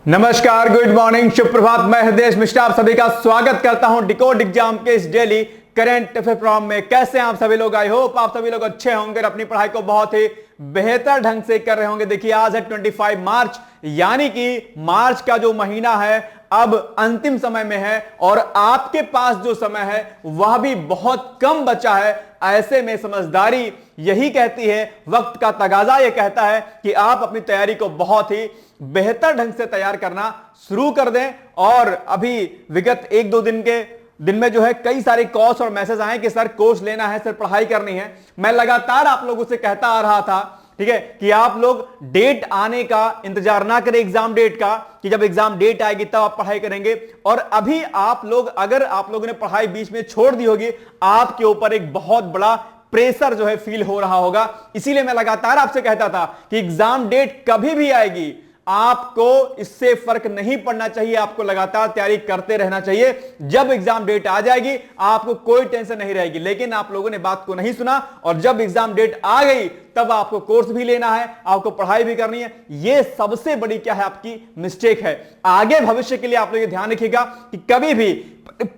नमस्कार, good morning, शुभ प्रभात। मैं हृदय मिश्रा आप सभी का स्वागत करता हूं डिकोड एग्जाम के इस डेली करंट अफेयर प्रोग्राम में। कैसे हैं आप सभी लोग? आई होप आप सभी लोग अच्छे होंगे और अपनी पढ़ाई को बहुत ही बेहतर ढंग से कर रहे होंगे। देखिए, आज है 25 मार्च, यानी कि मार्च का जो महीना है अब अंतिम समय में है और आपके पास जो समय है वह भी बहुत कम बचा है। ऐसे में समझदारी यही कहती है, वक्त का तगाजा यह कहता है कि आप अपनी तैयारी को बहुत ही बेहतर ढंग से तैयार करना शुरू कर दें। और अभी विगत एक दो दिन में जो है कई सारे कॉल्स और मैसेज आए कि सर कोर्स लेना है, सर पढ़ाई करनी है। मैं लगातार आप लोगों से कहता आ रहा था, ठीक है, कि आप लोग डेट आने का इंतजार ना करें, एग्जाम डेट का, कि जब एग्जाम डेट आएगी तब आप पढ़ाई करेंगे। और अभी आप लोग, अगर आप लोगों ने पढ़ाई बीच में छोड़ दी होगी, आपके ऊपर एक बहुत बड़ा प्रेशर जो है फील हो रहा होगा। इसीलिए मैं लगातार आपसे कहता था कि एग्जाम डेट कभी भी आएगी, आपको इससे फर्क नहीं पड़ना चाहिए, आपको लगातार तैयारी करते रहना चाहिए। जब एग्जाम डेट आ जाएगी आपको कोई टेंशन नहीं रहेगी। लेकिन आप लोगों ने बात को नहीं सुना और जब एग्जाम डेट आ गई तब आपको कोर्स भी लेना है, आपको पढ़ाई भी करनी है। यह सबसे बड़ी क्या है, आपकी मिस्टेक है। आगे भविष्य के लिए आप लोग ये ध्यान रखिएगा कि कभी भी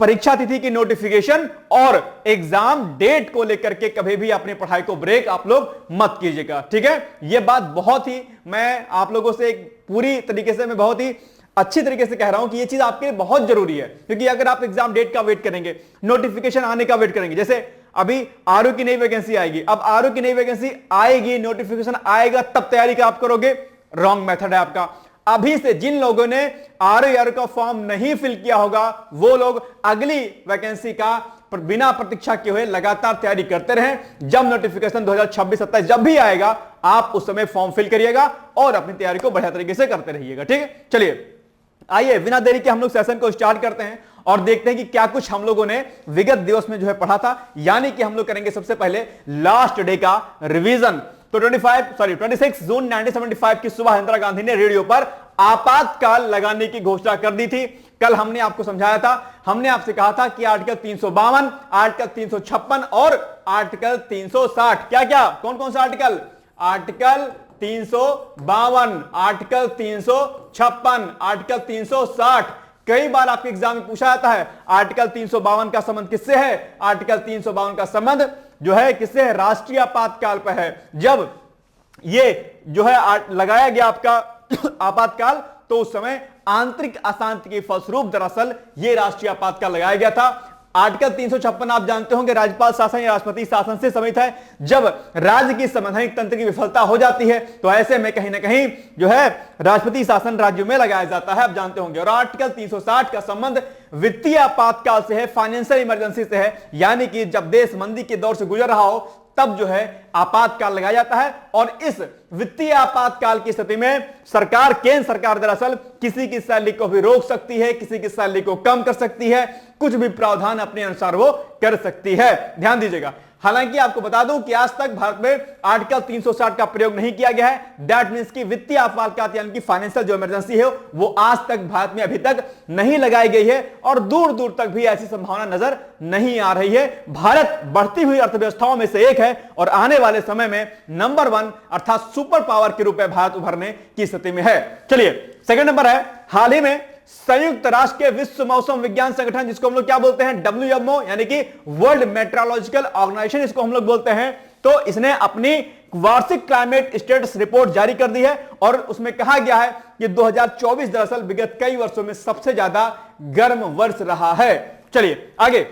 परीक्षा तिथि की नोटिफिकेशन और एग्जाम डेट को लेकर के कभी भी अपनी पढ़ाई को ब्रेक आप लोग मत कीजिएगा, ठीक है। यह बात बहुत ही, मैं आप लोगों से एक पूरी तरीके से, मैं बहुत ही अच्छी तरीके से कह रहा हूं कि यह चीज आपके लिए बहुत जरूरी है। क्योंकि अगर आप एग्जाम डेट का वेट करेंगे, नोटिफिकेशन आने का वेट करेंगे, जैसे अभी आरओ की नई वैकेंसी आएगी, अब आरओ की नई वैकेंसी आएगी, नोटिफिकेशन आएगा, तब तैयारी का आप करोगे, रॉन्ग मेथड है आपका। अभी से जिन लोगों ने आरओ का फॉर्म नहीं फिल किया होगा वो लोग अगली वैकेंसी का बिना प्रतीक्षा किए हुए लगातार तैयारी करते रहें। जब नोटिफिकेशन 2026-27 जब भी आएगा आप उस समय फॉर्म फिल करिएगा और अपनी तैयारी को बढ़िया तरीके से करते रहिएगा, ठीक है। चलिए, आइए बिना देरी के हम लोग सेशन को स्टार्ट करते हैं और देखते हैं कि क्या कुछ हम लोगों ने विगत दिवस में जो है पढ़ा था। यानी कि हम लोग करेंगे सबसे पहले लास्ट डे का रिवीजन। तो 26 जून 1975 की सुबह इंदिरा गांधी ने रेडियो पर आपातकाल लगाने की घोषणा कर दी थी। कल हमने आपको समझाया था, हमने आपसे कहा था कि आर्टिकल 352, आर्टिकल 356 और आर्टिकल 360, क्या क्या, कौन कौन सा आर्टिकल? Article 352, article 356, article 360। कई बार आपके एग्जाम में पूछा जाता है आर्टिकल 352 का संबंध किससे है? आर्टिकल 352 का संबंध जो है किससे है? राष्ट्रीय आपातकाल पर है। जब ये जो है लगाया गया आपका आपातकाल, तो उस समय आंतरिक अशांति के फलस्वरूप दरअसल ये राष्ट्रीय आपातकाल लगाया गया था। आर्टिकल 356 आप जानते होंगे राज्यपाल शासन या राष्ट्रपति शासन से संबंधित है। जब राज्य की संवैधानिक तंत्र की विफलता हो जाती है तो ऐसे में कहीं ना कहीं जो है राष्ट्रपति शासन राज्यों में लगाया जाता है, आप जानते होंगे। और आर्टिकल 360 का संबंध वित्तीय आपातकाल से है, फाइनेंशियल इमरजेंसी से है। यानी कि जब देश मंदी के दौर से गुजर रहा हो तब जो है आपातकाल लगाया जाता है। और इस वित्तीय आपातकाल की स्थिति में सरकार, केंद्र सरकार दरअसल किसी की सैलरी को भी रोक सकती है, किसी की सैलरी को कम कर सकती है, कुछ भी प्रावधान अपने अनुसार वो कर सकती है। ध्यान दीजिएगा। हालांकि आपको बता दूं कि आज तक भारत में आर्टिकल 360 का प्रयोग नहीं किया गया है। दैट मींस कि वित्तीय आपातकाल यानी कि फाइनेंशियल जो इमरजेंसी है वो आज तक भारत में अभी तक नहीं लगाई गई है और दूर दूर तक भी ऐसी संभावना नजर नहीं आ रही है। भारत बढ़ती हुई अर्थव्यवस्थाओं में से एक है और आने वाले समय में नंबर 1 अर्थात सुपर पावर के रूप में भारत उभरने की स्थिति में है। चलिए, सेकंड नंबर है, हाल ही में संयुक्त राष्ट्र के विश्व मौसम विज्ञान संगठन, जिसको हम लोग क्या बोलते हैं? WMO, यानी कि वर्ल्ड मेट्रोलॉजिकल ऑर्गेनाइजेशन इसको हम लोग बोलते हैं। तो इसने अपनी वार्षिक क्लाइमेट स्टेटस रिपोर्ट जारी कर दी है और उसमें कहा गया है कि 2024 दरअसल विगत कई वर्षों में सबसे ज्यादा गर्म वर्ष रहा है। चलिए आगे,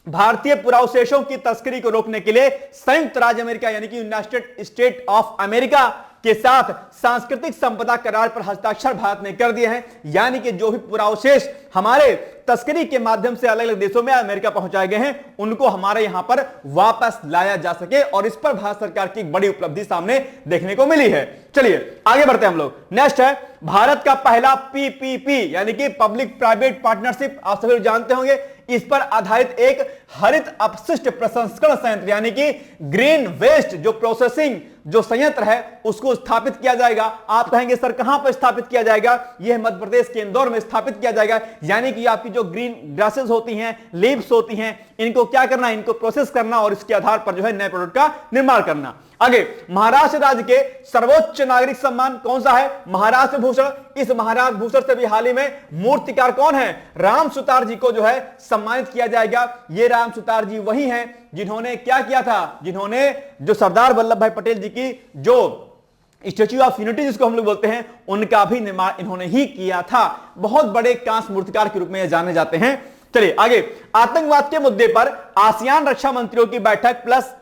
भारतीय पुरावशेषों की तस्करी को रोकने के लिए संयुक्त राज्य अमेरिका यानी कि यूनाइटेड स्टेट ऑफ अमेरिका के साथ सांस्कृतिक संपदा करार पर हस्ताक्षर भारत ने कर दिए हैं। यानी कि जो भी पुरावशेष हमारे तस्करी के माध्यम से अलग अलग देशों में अमेरिका पहुंचाए गए हैं उनको हमारे यहां पर वापस लाया जा सके, और इस पर भारत सरकार की एक बड़ी उपलब्धि सामने देखने को मिली है। चलिए आगे बढ़ते हैं हम लोग। नेक्स्ट है भारत का पहला PPP यानी कि पब्लिक प्राइवेट पार्टनरशिप, आप सभी लोग जानते होंगे। इस पर आधारित एक हरित अपशिष्ट प्रसंस्करण संयंत्र यानी कि ग्रीन वेस्ट जो प्रोसेसिंग जो संयंत्र है उसको स्थापित किया जाएगा। आप कहेंगे सर कहां पर स्थापित किया जाएगा? यह मध्य प्रदेश के इंदौर में स्थापित किया जाएगा। यानी कि आपकी जो ग्रीन ग्रासेस होती हैं, लीव्स होती हैं, इनको क्या करना? इनको प्रोसेस करना और इसके आधार पर जो है नए प्रोडक्ट का निर्माण करना। आगे, महाराष्ट्र राज्य के सर्वोच्च नागरिक सम्मान कौन सा है? महाराष्ट्र भूषण। इस महाराष्ट्र भूषण से भी हाल ही में मूर्तिकार कौन है? राम सुतार जी को जो है सम्मानित किया जाएगा। ये राम सुतार जी वही हैं जिन्होंने क्या किया था, जिन्होंने जो सरदार वल्लभ भाई पटेल जी की जो स्टैच्यू ऑफ यूनिटी जिसको हम लोग बोलते हैं, उनका भी निर्माण इन्होंने ही किया था। बहुत बड़े कांस्य मूर्तिकार के रूप में जाने जाते हैं। चलिए आगे, आतंकवाद के मुद्दे पर आसियान रक्षा मंत्रियों की बैठक प्लस,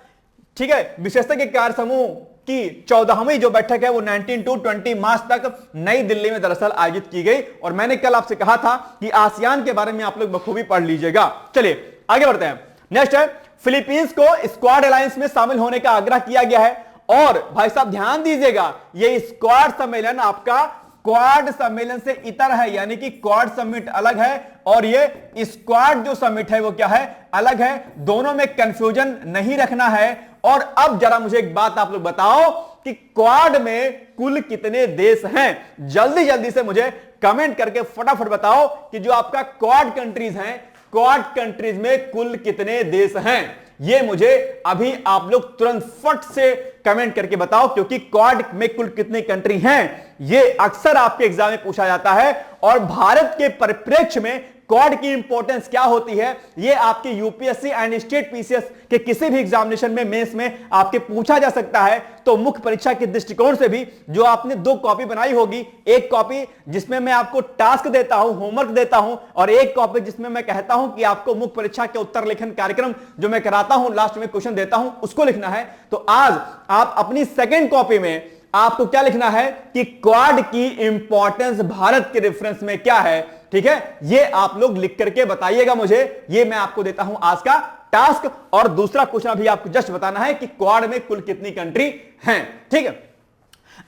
ठीक है, विशेषज्ञ कार्य समूह की 14वीं जो बैठक है वो 19 to 20 मार्च तक नई दिल्ली में दरअसल आयोजित की गई। और मैंने कल आपसे कहा था कि आसियान के बारे में आप लोग बखूबी पढ़ लीजिएगा। चलिए आगे बढ़ते हैं। नेक्स्ट है, फिलीपींस को स्क्वाड अलायंस में शामिल होने का आग्रह किया गया है। और भाई साहब ध्यान दीजिएगा, ये स्क्वाड सम्मेलन आपका क्वाड सम्मेलन से इतर है, यानी कि क्वाड समिट अलग है और ये स्क्वाड जो समिट है वो क्या है, अलग है। दोनों में कंफ्यूजन नहीं रखना है। और अब जरा मुझे एक बात आप लोग बताओ कि क्वाड में कुल कितने देश हैं? जल्दी जल्दी से मुझे कमेंट करके फटाफट बताओ कि जो आपका क्वाड कंट्रीज हैं, क्वाड कंट्रीज में कुल कितने देश हैं? ये मुझे अभी आप लोग तुरंत फट से कमेंट करके बताओ, क्योंकि क्वाड में कुल कितनी कंट्री हैं ये अक्सर आपके एग्जाम में पूछा जाता है। और भारत के परिप्रेक्ष्य में क्वाड की इंपॉर्टेंस क्या होती है, ये आपके यूपीएससी एंड स्टेट पीसीएस के किसी भी एग्जामिनेशन में, मेंस में आपके पूछा जा सकता है। तो मुख्य परीक्षा के दृष्टिकोण से भी जो आपने 2 कॉपी बनाई होगी, एक कॉपी जिसमें मैं आपको टास्क देता हूं, होमवर्क देता हूं, और एक कॉपी जिसमें मैं कहता हूं कि आपको मुख्य परीक्षा के उत्तर लेखन कार्यक्रम जो मैं कराता हूं, लास्ट में क्वेश्चन देता हूं, उसको लिखना है। तो आज आप अपनी सेकेंड कॉपी में आपको क्या लिखना है कि क्वाड की इंपॉर्टेंस भारत के रेफरेंस में क्या है। ठीक है, ये आप लोग लिख करके बताइएगा मुझे। ये मैं आपको देता हूं आज का टास्क। और दूसरा क्वेश्चन भी आपको जस्ट बताना है कि क्वाड में कुल कितनी कंट्री हैं। ठीक है,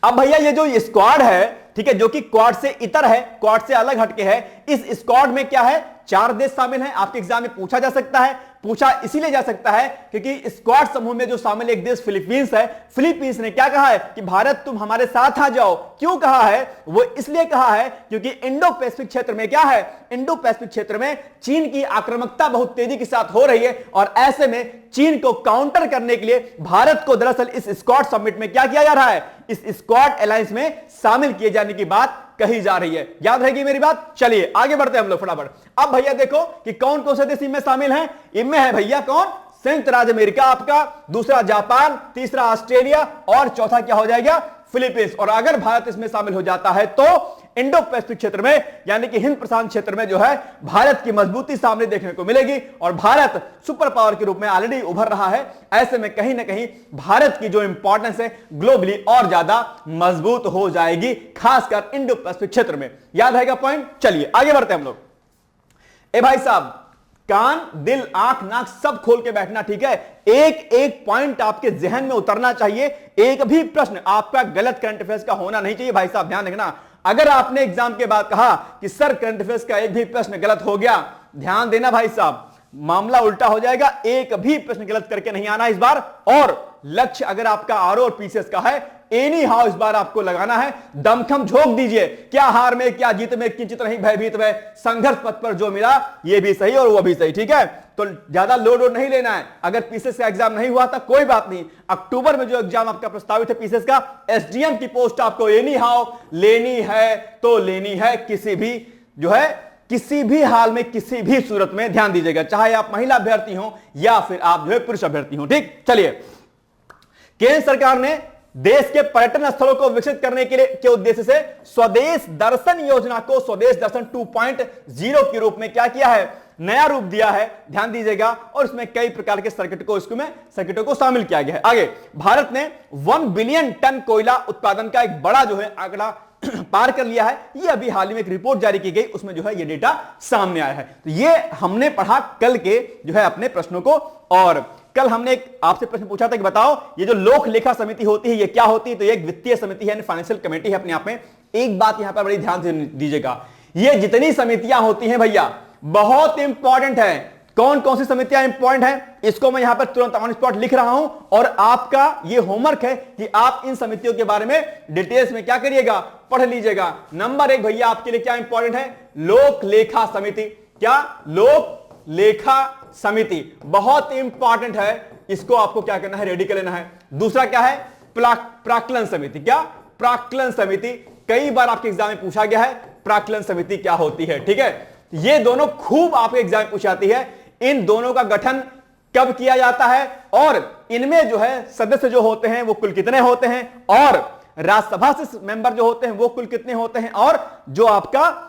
अब भैया ये जो स्क्वाड है, ठीक है, जो कि क्वाड से इतर है, क्वाड से अलग हटके है, इस स्क्वाड में क्या है, 4 देश शामिल हैं। आपके एग्जाम में पूछा जा सकता है, पूछा इसीलिए जा सकता है क्योंकि स्क्वाड समूह में जो शामिल एक देश फिलीपींस है। फिलीपींस ने क्या कहा है कि भारत तुम हमारे साथ आ जाओ। क्यों कहा है? वो इसलिए कहा है क्योंकि इंडो पैसिफिक क्षेत्र में क्या है, इंडो पैसिफिक क्षेत्र में चीन की आक्रामकता बहुत तेजी के साथ हो रही है। और ऐसे में चीन को काउंटर करने के लिए भारत को दरअसल इस स्क्वाड समिट में क्या किया जा रहा है, इस स्क्वाड अलायंस में शामिल किए जाने की बात कही जा रही है। याद रहेगी मेरी बात? चलिए आगे बढ़ते हैं हम लोग फटाफट। अब भैया देखो कि कौन कौन से देश इनमें शामिल हैं। इनमें है भैया कौन, संयुक्त राज्य अमेरिका आपका, दूसरा जापान, तीसरा ऑस्ट्रेलिया और चौथा क्या हो जाएगा, फिलीपींस। और अगर भारत इसमें शामिल हो जाता है तो इंडो पैसिफिक क्षेत्र में यानी कि हिंद प्रशांत क्षेत्र में जो है भारत की मजबूती सामने देखने को मिलेगी। और भारत सुपर पावर के रूप में ऑलरेडी उभर रहा है। ऐसे में कहीं ना कहीं भारत की जो इंपॉर्टेंस है ग्लोबली और ज्यादा मजबूत हो जाएगी, खासकर इंडो पैसिफिक क्षेत्र में। याद रहेगा पॉइंट? चलिए आगे बढ़ते हैं हम लोग। ए भाई साहब, कान, दिल, आंख, नाक सब खोल के बैठना, ठीक है। एक एक पॉइंट आपके जहन में उतरना चाहिए। एक भी प्रश्न आपका गलत करंट अफेयर्स का होना नहीं चाहिए। भाई साहब ध्यान रखना, अगर आपने एग्जाम के बाद कहा कि सर करंट अफेयर्स का एक भी प्रश्न गलत हो गया, ध्यान देना भाई साहब, मामला उल्टा हो जाएगा। एक भी प्रश्न गलत करके नहीं आना इस बार। और लक्ष्य अगर आपका आरओ और पीसीएस का है, एनी हाउ इस बार आपको लगाना है। दमखम झोंक दीजिए, क्या हार में क्या जीत में किंचित नहीं भयभीत में, संघर्ष पथ पर जो मिला ये भी सही और वो भी सही। ठीक है, तो ज्यादा लोड नहीं लेना है। अगर पीसीएस का एग्जाम नहीं हुआ था कोई बात नहीं, अक्टूबर में जो एग्जाम आपका प्रस्तावित है पीसीएस का, एसडीएम की पोस्ट आपको एनी हाउ लेनी है तो लेनी है, किसी भी जो है किसी भी हाल में किसी भी सूरत में। ध्यान दीजिएगा, चाहे आप महिला अभ्यर्थी हो या फिर आप जो है पुरुष अभ्यर्थी हो। ठीक, चलिए, केंद्र सरकार ने देश के पर्यटन स्थलों को विकसित करने के उद्देश्य से स्वदेश दर्शन योजना को स्वदेश दर्शन 2.0 के रूप में क्या किया है, नया रूप दिया है। ध्यान दीजिएगा, और इसमें कई प्रकार के सर्किटों को शामिल किया गया है। आगे, भारत ने 1 बिलियन टन कोयला उत्पादन का एक बड़ा जो है आंकड़ा पार कर लिया है। ये अभी हाल ही में एक रिपोर्ट जारी की गई, उसमें जो है ये डेटा सामने आया है। तो ये हमने पढ़ा कल के जो है अपने प्रश्नों को। और कल हमने एक आपसे प्रश्न पूछा था कि बताओ ये जो लोक लेखा समिति होती है ये क्या होती है, तो ये एक वित्तीय समिति है, फाइनेंशियल कमेटी है अपने आप में। एक बात यहां पर बड़ी ध्यान से दीजिएगा, ये जितनी समितियां होती हैं भैया बहुत इंपॉर्टेंट है। कौन कौन सी समितियां इंपॉर्टेंट हैं इसको मैं यहां पर तुरंत ऑन स्पॉट लिख रहा हूं। और आपका ये होमवर्क है कि आप इन समितियों के बारे में डिटेल्स में क्या करिएगा, पढ़ लीजिएगा। नंबर 1 भैया आपके लिए क्या इंपॉर्टेंट है, लोक लेखा समिति। क्या? लोक लेखा समिति बहुत इंपॉर्टेंट है, इसको आपको क्या करना है, रेडी कर लेना है। दूसरा क्या है, प्राक्कलन समिति। क्या, प्राक्कलन समिति, कई बार आपके एग्जाम में पूछा गया है प्राक्कलन समिति क्या होती है। ठीक है, ये दोनों खूब आपके एग्जाम में पूछी जाती है। इन दोनों का गठन कब किया जाता है और इनमें जो है सदस्य जो होते हैं वो कुल कितने होते हैं, और राज्यसभा से मेंबर जो होते हैं वो कुल कितने होते हैं, और जो आपका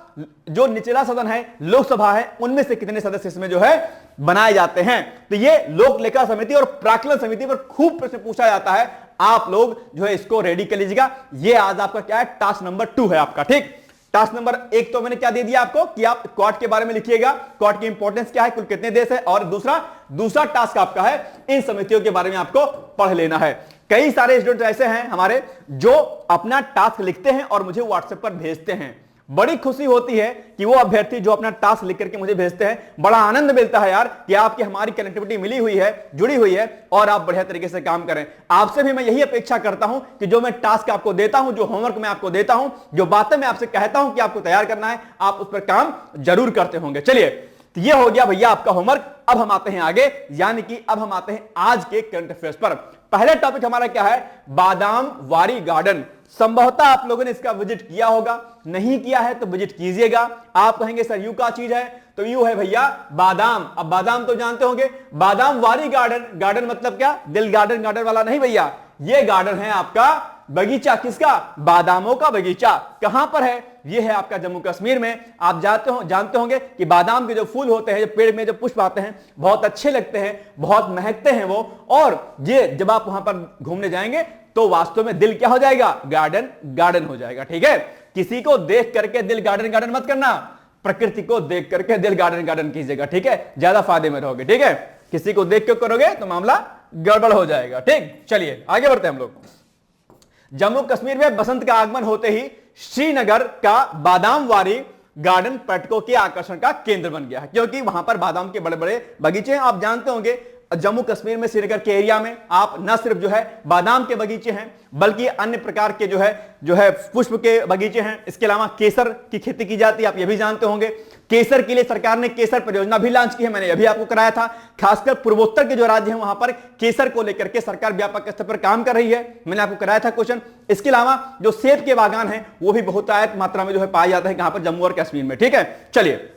जो निचला सदन है, लोकसभा है, उनमें से कितने सदस्य इसमें जो है बनाए जाते हैं। तो ये लोक लेखा समिति और प्राक्कलन समिति पर खूब प्रश्न पूछा जाता है। आप लोग जो है इसको रेडी कर लीजिएगा। ये आज आपका क्या है, टास्क नंबर 2 है आपका। ठीक, टास्क नंबर 1 तो मैंने क्या दे दिया आपको कि आप क्वाड के बारे में लिखिएगा, क्वाड की इंपॉर्टेंस क्या है, कुल कितने देश है, और दूसरा टास्क आपका है इन समितियों के बारे में आपको पढ़ लेना है। कई सारे स्टूडेंट ऐसे हैं हमारे जो अपना टास्क लिखते हैं और मुझे व्हाट्सएप पर भेजते हैं। बड़ी खुशी होती है कि वो अभ्यर्थी जो अपना टास्क लिख करके मुझे भेजते हैं, बड़ा आनंद मिलता है यार कि आपकी हमारी कनेक्टिविटी मिली हुई है, जुड़ी हुई है, और आप बढ़िया तरीके से काम करें। आपसे भी मैं यही अपेक्षा करता हूं कि जो मैं टास्क आपको देता हूं, जो होमवर्क मैं आपको देता हूं, जो बातें मैं आपसे कहता हूं कि आपको तैयार करना है, आप उस पर काम जरूर करते होंगे। चलिए, तो ये हो गया भैया आपका होमवर्क। अब हम आते हैं आगे, यानी कि अब हम आते हैं आज के करंट अफेयर्स पर। पहला टॉपिक हमारा क्या है, बादाम वारी गार्डन। संभवतः आप लोगों ने इसका विजिट किया होगा, नहीं किया है तो विजिट कीजिएगा। आप कहेंगे सर यू का चीज है, तो यू है भैया बादाम। अब बादाम तो जानते होंगे, बादाम वारी गार्डन, गार्डन मतलब क्या, दिल गार्डन गार्डन वाला नहीं भैया, ये गार्डन है आपका बगीचा। किसका, बादामों का बगीचा। कहां पर है, ये है आपका जम्मू कश्मीर में। आप जानते होंगे कि बादाम के जो फूल होते हैं, जो पेड़ में जो पुष्प आते हैं, बहुत अच्छे लगते हैं, बहुत महकते हैं वो, और ये जब आप वहां पर घूमने जाएंगे तो वास्तव में दिल क्या हो जाएगा, गार्डन गार्डन हो जाएगा। ठीक है, किसी को देख करके दिल गार्डन गार्डन मत करना, प्रकृति को देख करके दिल गार्डन गार्डन कीजिएगा। ठीक है, ज्यादा फायदे में रहोगे। ठीक है, किसी को देख के करोगे तो मामला गड़बड़ हो जाएगा। ठीक, चलिए आगे बढ़ते हैं हम लोग। जम्मू कश्मीर में बसंत का आगमन होते ही श्रीनगर का बादाम वारी गार्डन पर्यटकों के आकर्षण का केंद्र बन गया है, क्योंकि वहां पर बादाम के बड़े बड़े बगीचे हैं। आप जानते होंगे जम्मू कश्मीर में श्रीनगर के एरिया में आप न सिर्फ जो है बादाम के बगीचे हैं, बल्कि अन्य प्रकार के जो है पुष्प के बगीचे हैं। इसके अलावा केसर की खेती की जाती है, आप ये भी जानते होंगे। केसर के लिए सरकार ने केसर परियोजना भी लॉन्च की है, मैंने अभी आपको कराया था। खासकर पूर्वोत्तर के जो राज्य हैं वहां पर केसर को लेकर के सरकार व्यापक स्तर पर काम कर रही है, मैंने आपको कराया था क्वेश्चन। इसके अलावा जो सेब के बागान हैं वो भी बहुत आयत मात्रा में जो है पाया जाता है कहां पर, जम्मू और कश्मीर में। ठीक है, चलिए,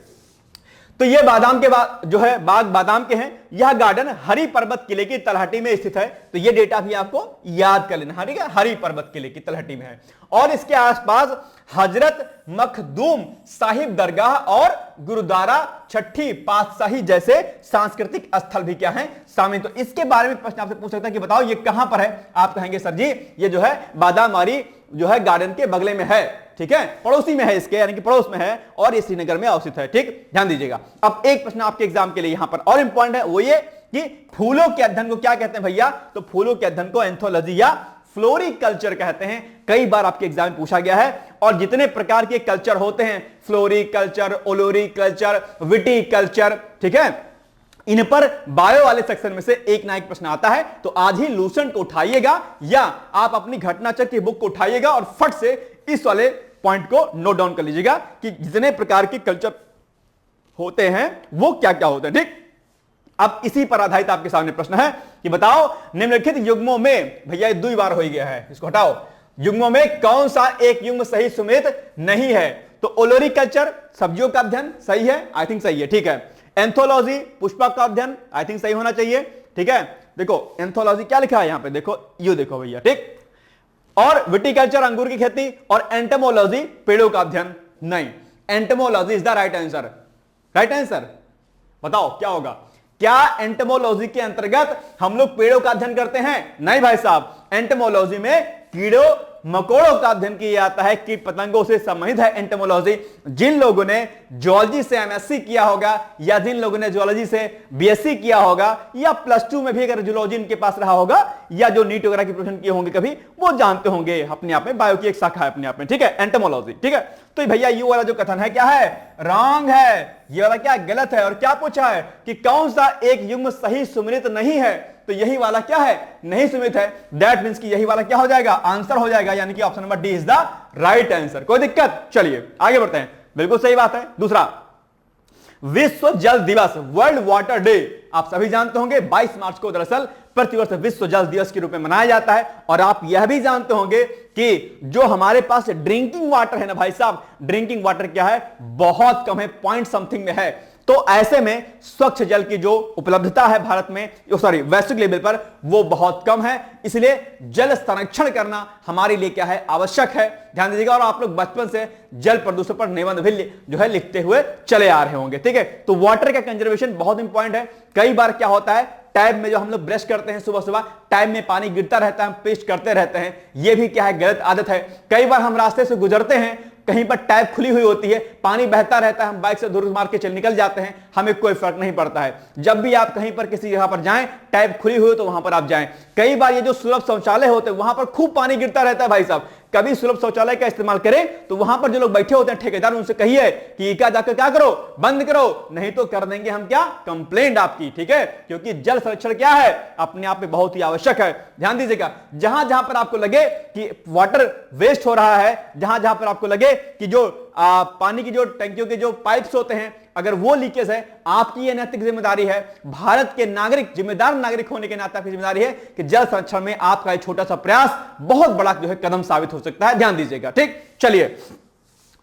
तो ये बादाम के जो है बाग बादाम के हैं। यह गार्डन हरी पर्वत किले की तलहटी में स्थित है, तो ये डेटा भी आपको याद कर लेना। ठीक है, हरी पर्वत किले की तलहटी में है, और इसके आसपास हजरत मखदूम साहिब दरगाह और गुरुद्वारा छठी पातशाही जैसे सांस्कृतिक स्थल भी क्या है, शामिल। तो इसके बारे में प्रश्न आपसे पूछ सकता है कि बताओ ये कहां पर है। आप कहेंगे सर जी ये जो है बादाम वारी जो है गार्डन के बगले में है। ठीक है, पड़ोसी में है इसके, यानी कि पड़ोस में है, और ये श्रीनगर में अवस्थित है। ठीक, ध्यान दीजिएगा। अब एक प्रश्न आपके एग्जाम के लिए यहां पर और इंपॉर्टेंट है, वो ये कि फूलों के अध्ययन को क्या कहते हैं भैया, तो फूलों के अध्ययन को एंथोलॉजी या फ्लोरिकल्चर कहते हैं। कई बार आपके एग्जाम में पूछा गया है, और जितने प्रकार के कल्चर होते हैं, फ्लोरिकल्चर, ओलोरिकल्चर, विटिकल्चर, ठीक है, इन पर बायो वाले सेक्शन में से एक ना एक प्रश्न आता है। तो आज ही लूसेंट को उठाइएगा, या आप अपनी घटनाचक्र की बुक को उठाइएगा और फट से इस वाले पॉइंट को नोट डाउन कर लीजिएगा कि जितने प्रकार के कल्चर होते हैं वो क्या क्या होते हैं। ठीक, अब इसी पर आधारित आपके सामने प्रश्न है कि बताओ निम्नलिखित युग्मों में, भैया 2 बार हो गया है, इसको हटाओ, युग्मों में कौन सा एक युग्म सही सुमेलित नहीं है। तो ओलोरिकल्चर सब्जियों का अध्ययन सही है, आई थिंक सही है। ठीक है, एंथोलॉजी पुष्पक का अध्ययन आई थिंक सही होना चाहिए। ठीक है, देखो एंथोलॉजी क्या लिखा है यहां पे, देखो यू देखो भैया। ठीक, और विटिकल्चर अंगूर की खेती, और एंटोमोलॉजी पेड़ों का अध्ययन नहीं। Entomology is the right answer. Right answer बताओ क्या होगा, क्या एंटोमोलॉजी के अंतर्गत हम लोग पेड़ों का अध्ययन करते हैं? नहीं भाई साहब, एंटोमोलॉजी में कीड़ों मकोड़ों का अध्ययन किया जाता है, कीट पतंगों से संबंधित है एंटोमोलॉजी। जिन लोगों ने जूलॉजी से एमएससी किया होगा, या जिन लोगों ने जूलॉजी से बीएससी किया होगा, या +2 में भी अगर जूलॉजी इनके पास रहा होगा, या जो नीट वगैरह की प्रिपरेशन किए होंगे कभी, वो जानते होंगे अपने आप में, बायो की एक शाखा है अपने आप में। ठीक है, एंटोमोलॉजी। ठीक है, तो भैया ये वाला जो कथन है क्या है, रॉन्ग है, ये वाला क्या गलत है। और क्या पूछा है कि कौन सा एक युग्म सही सुमेलित नहीं है, तो यही वाला क्या है, नहीं सुमेलित है। दैट मींस कि यही वाला क्या हो जाएगा, आंसर हो जाएगा, यानी कि option number D is the right answer. कोई दिक्कत? चलिए आगे बढ़ते हैं, बिल्कुल सही बात है। दूसरा, विश्व जल दिवस, वर्ल्ड वाटर डे, आप सभी जानते होंगे 22 मार्च को दरअसल प्रतिवर्ष विश्व जल दिवस के रूप में मनाया जाता है। और आप यह भी जानते होंगे कि जो हमारे पास ड्रिंकिंग वाटर है ना भाई साहब, ड्रिंकिंग वाटर क्या है, बहुत कम है, पॉइंट समथिंग में है। तो ऐसे में स्वच्छ जल की जो उपलब्धता है भारत में, सॉरी वैश्विक लेवल पर, वो बहुत कम है। इसलिए जल संरक्षण करना हमारे लिए क्या है, आवश्यक है। ध्यान दीजिएगा। और आप लोग बचपन से जल प्रदूषण पर निबंध भी जो है लिखते हुए चले आ रहे होंगे, ठीक है। तो वाटर का कंजर्वेशन बहुत इंपॉर्टेंट है। कई बार क्या होता है, टैब में जो हम लोग ब्रश करते हैं सुबह सुबह, टैब में पानी गिरता रहता है, हम पेस्ट करते रहते हैं, यह भी क्या है, गलत आदत है। कई बार हम रास्ते से गुजरते हैं, कहीं पर टैब खुली हुई होती है, पानी बहता रहता है, हम बाइक से दूर मार के निकल जाते हैं, हमें कोई फर्क नहीं पड़ता है। जब भी आप कहीं पर किसी जगह पर जाएं, टैब खुली हुई हो तो वहां पर आप जाएं। कई बार ये जो सुलभ शौचालय होते हैं वहां पर खूब पानी गिरता रहता है भाई साहब। कभी सुलभ शौचालय का इस्तेमाल करें तो वहां पर जो लोग बैठे होते हैं ठेकेदार, उनसे कहिए कि क्या जाकर क्या करो, बंद करो, नहीं तो कर देंगे हम क्या, कंप्लेंट आपकी, ठीक है। क्योंकि जल संरक्षण क्या है, अपने आप में बहुत ही आवश्यक है। ध्यान दीजिएगा। जहां जहां पर आपको लगे कि वाटर वेस्ट हो रहा है, जहां जहां पर आपको लगे कि जो पानी की जो टंकियों के जो पाइप्स होते हैं, अगर वो लीकेज है, आपकी यह नैतिक जिम्मेदारी है, भारत के नागरिक, जिम्मेदार नागरिक होने के नाते आपकी जिम्मेदारी है कि जल संरक्षण में आपका एक छोटा सा प्रयास बहुत बड़ा जो है कदम साबित हो सकता है। ध्यान दीजिएगा, ठीक। चलिए,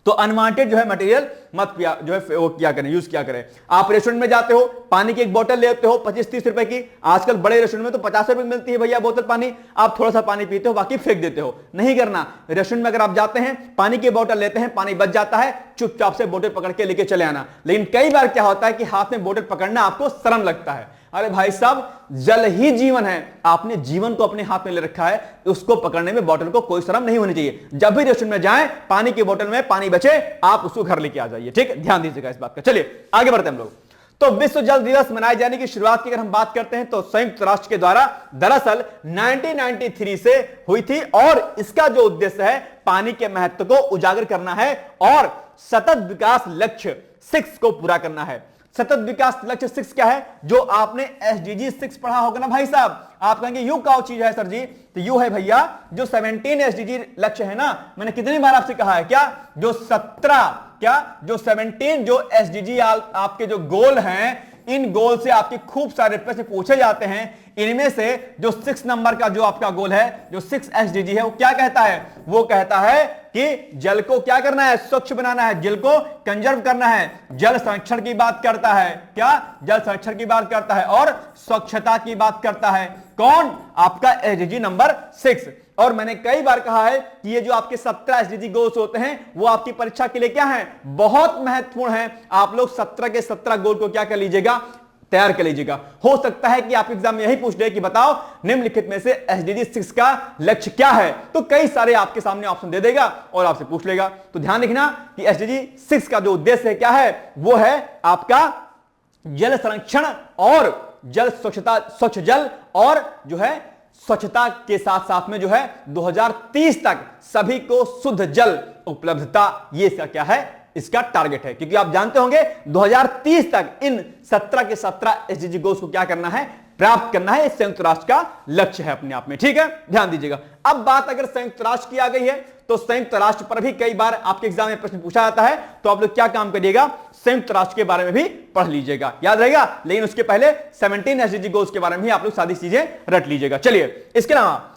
तो अनवांटेड जो है मटेरियल मत जो है वो क्या करें, यूज क्या करें। आप रेस्टोरेंट में जाते हो, पानी की एक बोतल लेते हो 25-30 रुपए की, आजकल बड़े रेस्टोरेंट में तो 50 रुपए मिलती है भैया बोतल पानी, आप थोड़ा सा पानी पीते हो, बाकी फेंक देते हो। नहीं करना। रेस्टोरेंट में अगर आप जाते हैं, पानी की बोतल लेते हैं, पानी बच जाता है, चुपचाप से बोतल पकड़ के लेके चले आना। लेकिन कई बार क्या होता है कि हाथ में बोतल पकड़ना आपको शर्म लगता है। अरे भाई साहब, जल ही जीवन है, आपने जीवन को अपने हाथ में ले रखा है, उसको पकड़ने में बोतल को कोई शर्म नहीं होनी चाहिए। जब भी रेस्टोरेंट में जाएं, पानी की बोतल में पानी बचे, आप उसको घर लेके आ जाइए, ठीक। ध्यान दीजिएगा इस बात का। चलिए आगे बढ़ते हैं हम लोग। तो विश्व जल दिवस मनाए जाने की शुरुआत की अगर हम बात करते हैं तो संयुक्त राष्ट्र के द्वारा दरअसल 1993 से हुई थी। और इसका जो उद्देश्य है, पानी के महत्व को उजागर करना है और सतत विकास लक्ष्य 6 को पूरा करना है। सतत विकास लक्ष्य 6 क्या है, जो आपने SDG 6 पढ़ा होगा ना भाई साहब। आप कहेंगे यू क्या चीज है सर जी, तो यू है भैया जो 17 SDG लक्ष्य है ना, मैंने कितनी बार आपसे कहा है, क्या जो 17 क्या जो 17 जो SDG आपके जो गोल हैं, इन गोल से आपके खूब सारे प्रश्न पूछे जाते हैं। इनमें से जो 6 नंबर का जो आपका गोल है, जो 6 SDG है, वो क्या कहता है, वो कहता है कि जल को क्या करना है, स्वच्छ बनाना है, जल को कंजर्व करना है, जल संरक्षण की बात करता है। क्या जल संरक्षण की बात करता है और स्वच्छता की बात करता है। कौन, आपका SDG नंबर 6। और मैंने कई बार कहा है कि ये जो आपके 17 SDG गोल्स होते हैं, वो आपकी परीक्षा के लिए क्या है, बहुत महत्वपूर्ण है। आप लोग 17 के 17 गोल को क्या कर लीजिएगा, तैयार कर लीजिएगा। हो सकता है कि आप एग्जाम में यही पूछ ले कि बताओ निम्नलिखित में से SDG 6 का लक्ष्य क्या है, तो कई सारे आपके सामने ऑप्शन दे देगा और आपसे पूछ लेगा। तो ध्यान रखना कि SDG 6 का जो उद्देश्य है क्या है, वो है आपका जल संरक्षण और जल स्वच्छता, स्वच्छ जल और जो है स्वच्छता के साथ साथ में जो है 2030 तक सभी को शुद्ध जल उपलब्धता, ये इसका क्या है, इसका टारगेट है। क्योंकि आप जानते होंगे 2030 तक इन 17 के 17 SDG गोल्स को क्या करना है, प्राप्त करना है। संयुक्त राष्ट्र का लक्ष्य है अपने आप में, ठीक है। ध्यान दीजिएगा। अब बात अगर संयुक्त राष्ट्र की आ गई है, तो संयुक्त राष्ट्र पर भी कई बार आपके एग्जाम में प्रश्न पूछा जाता है, तो आप लोग क्या काम करिएगा, संयुक्त राष्ट्र के बारे में भी पढ़ लीजिएगा, याद रहेगा। लेकिन उसके पहले 17 SDG गोल्स के बारे में भी आप लोग सारी चीजें रट लीजिएगा। चलिए, इसके अलावा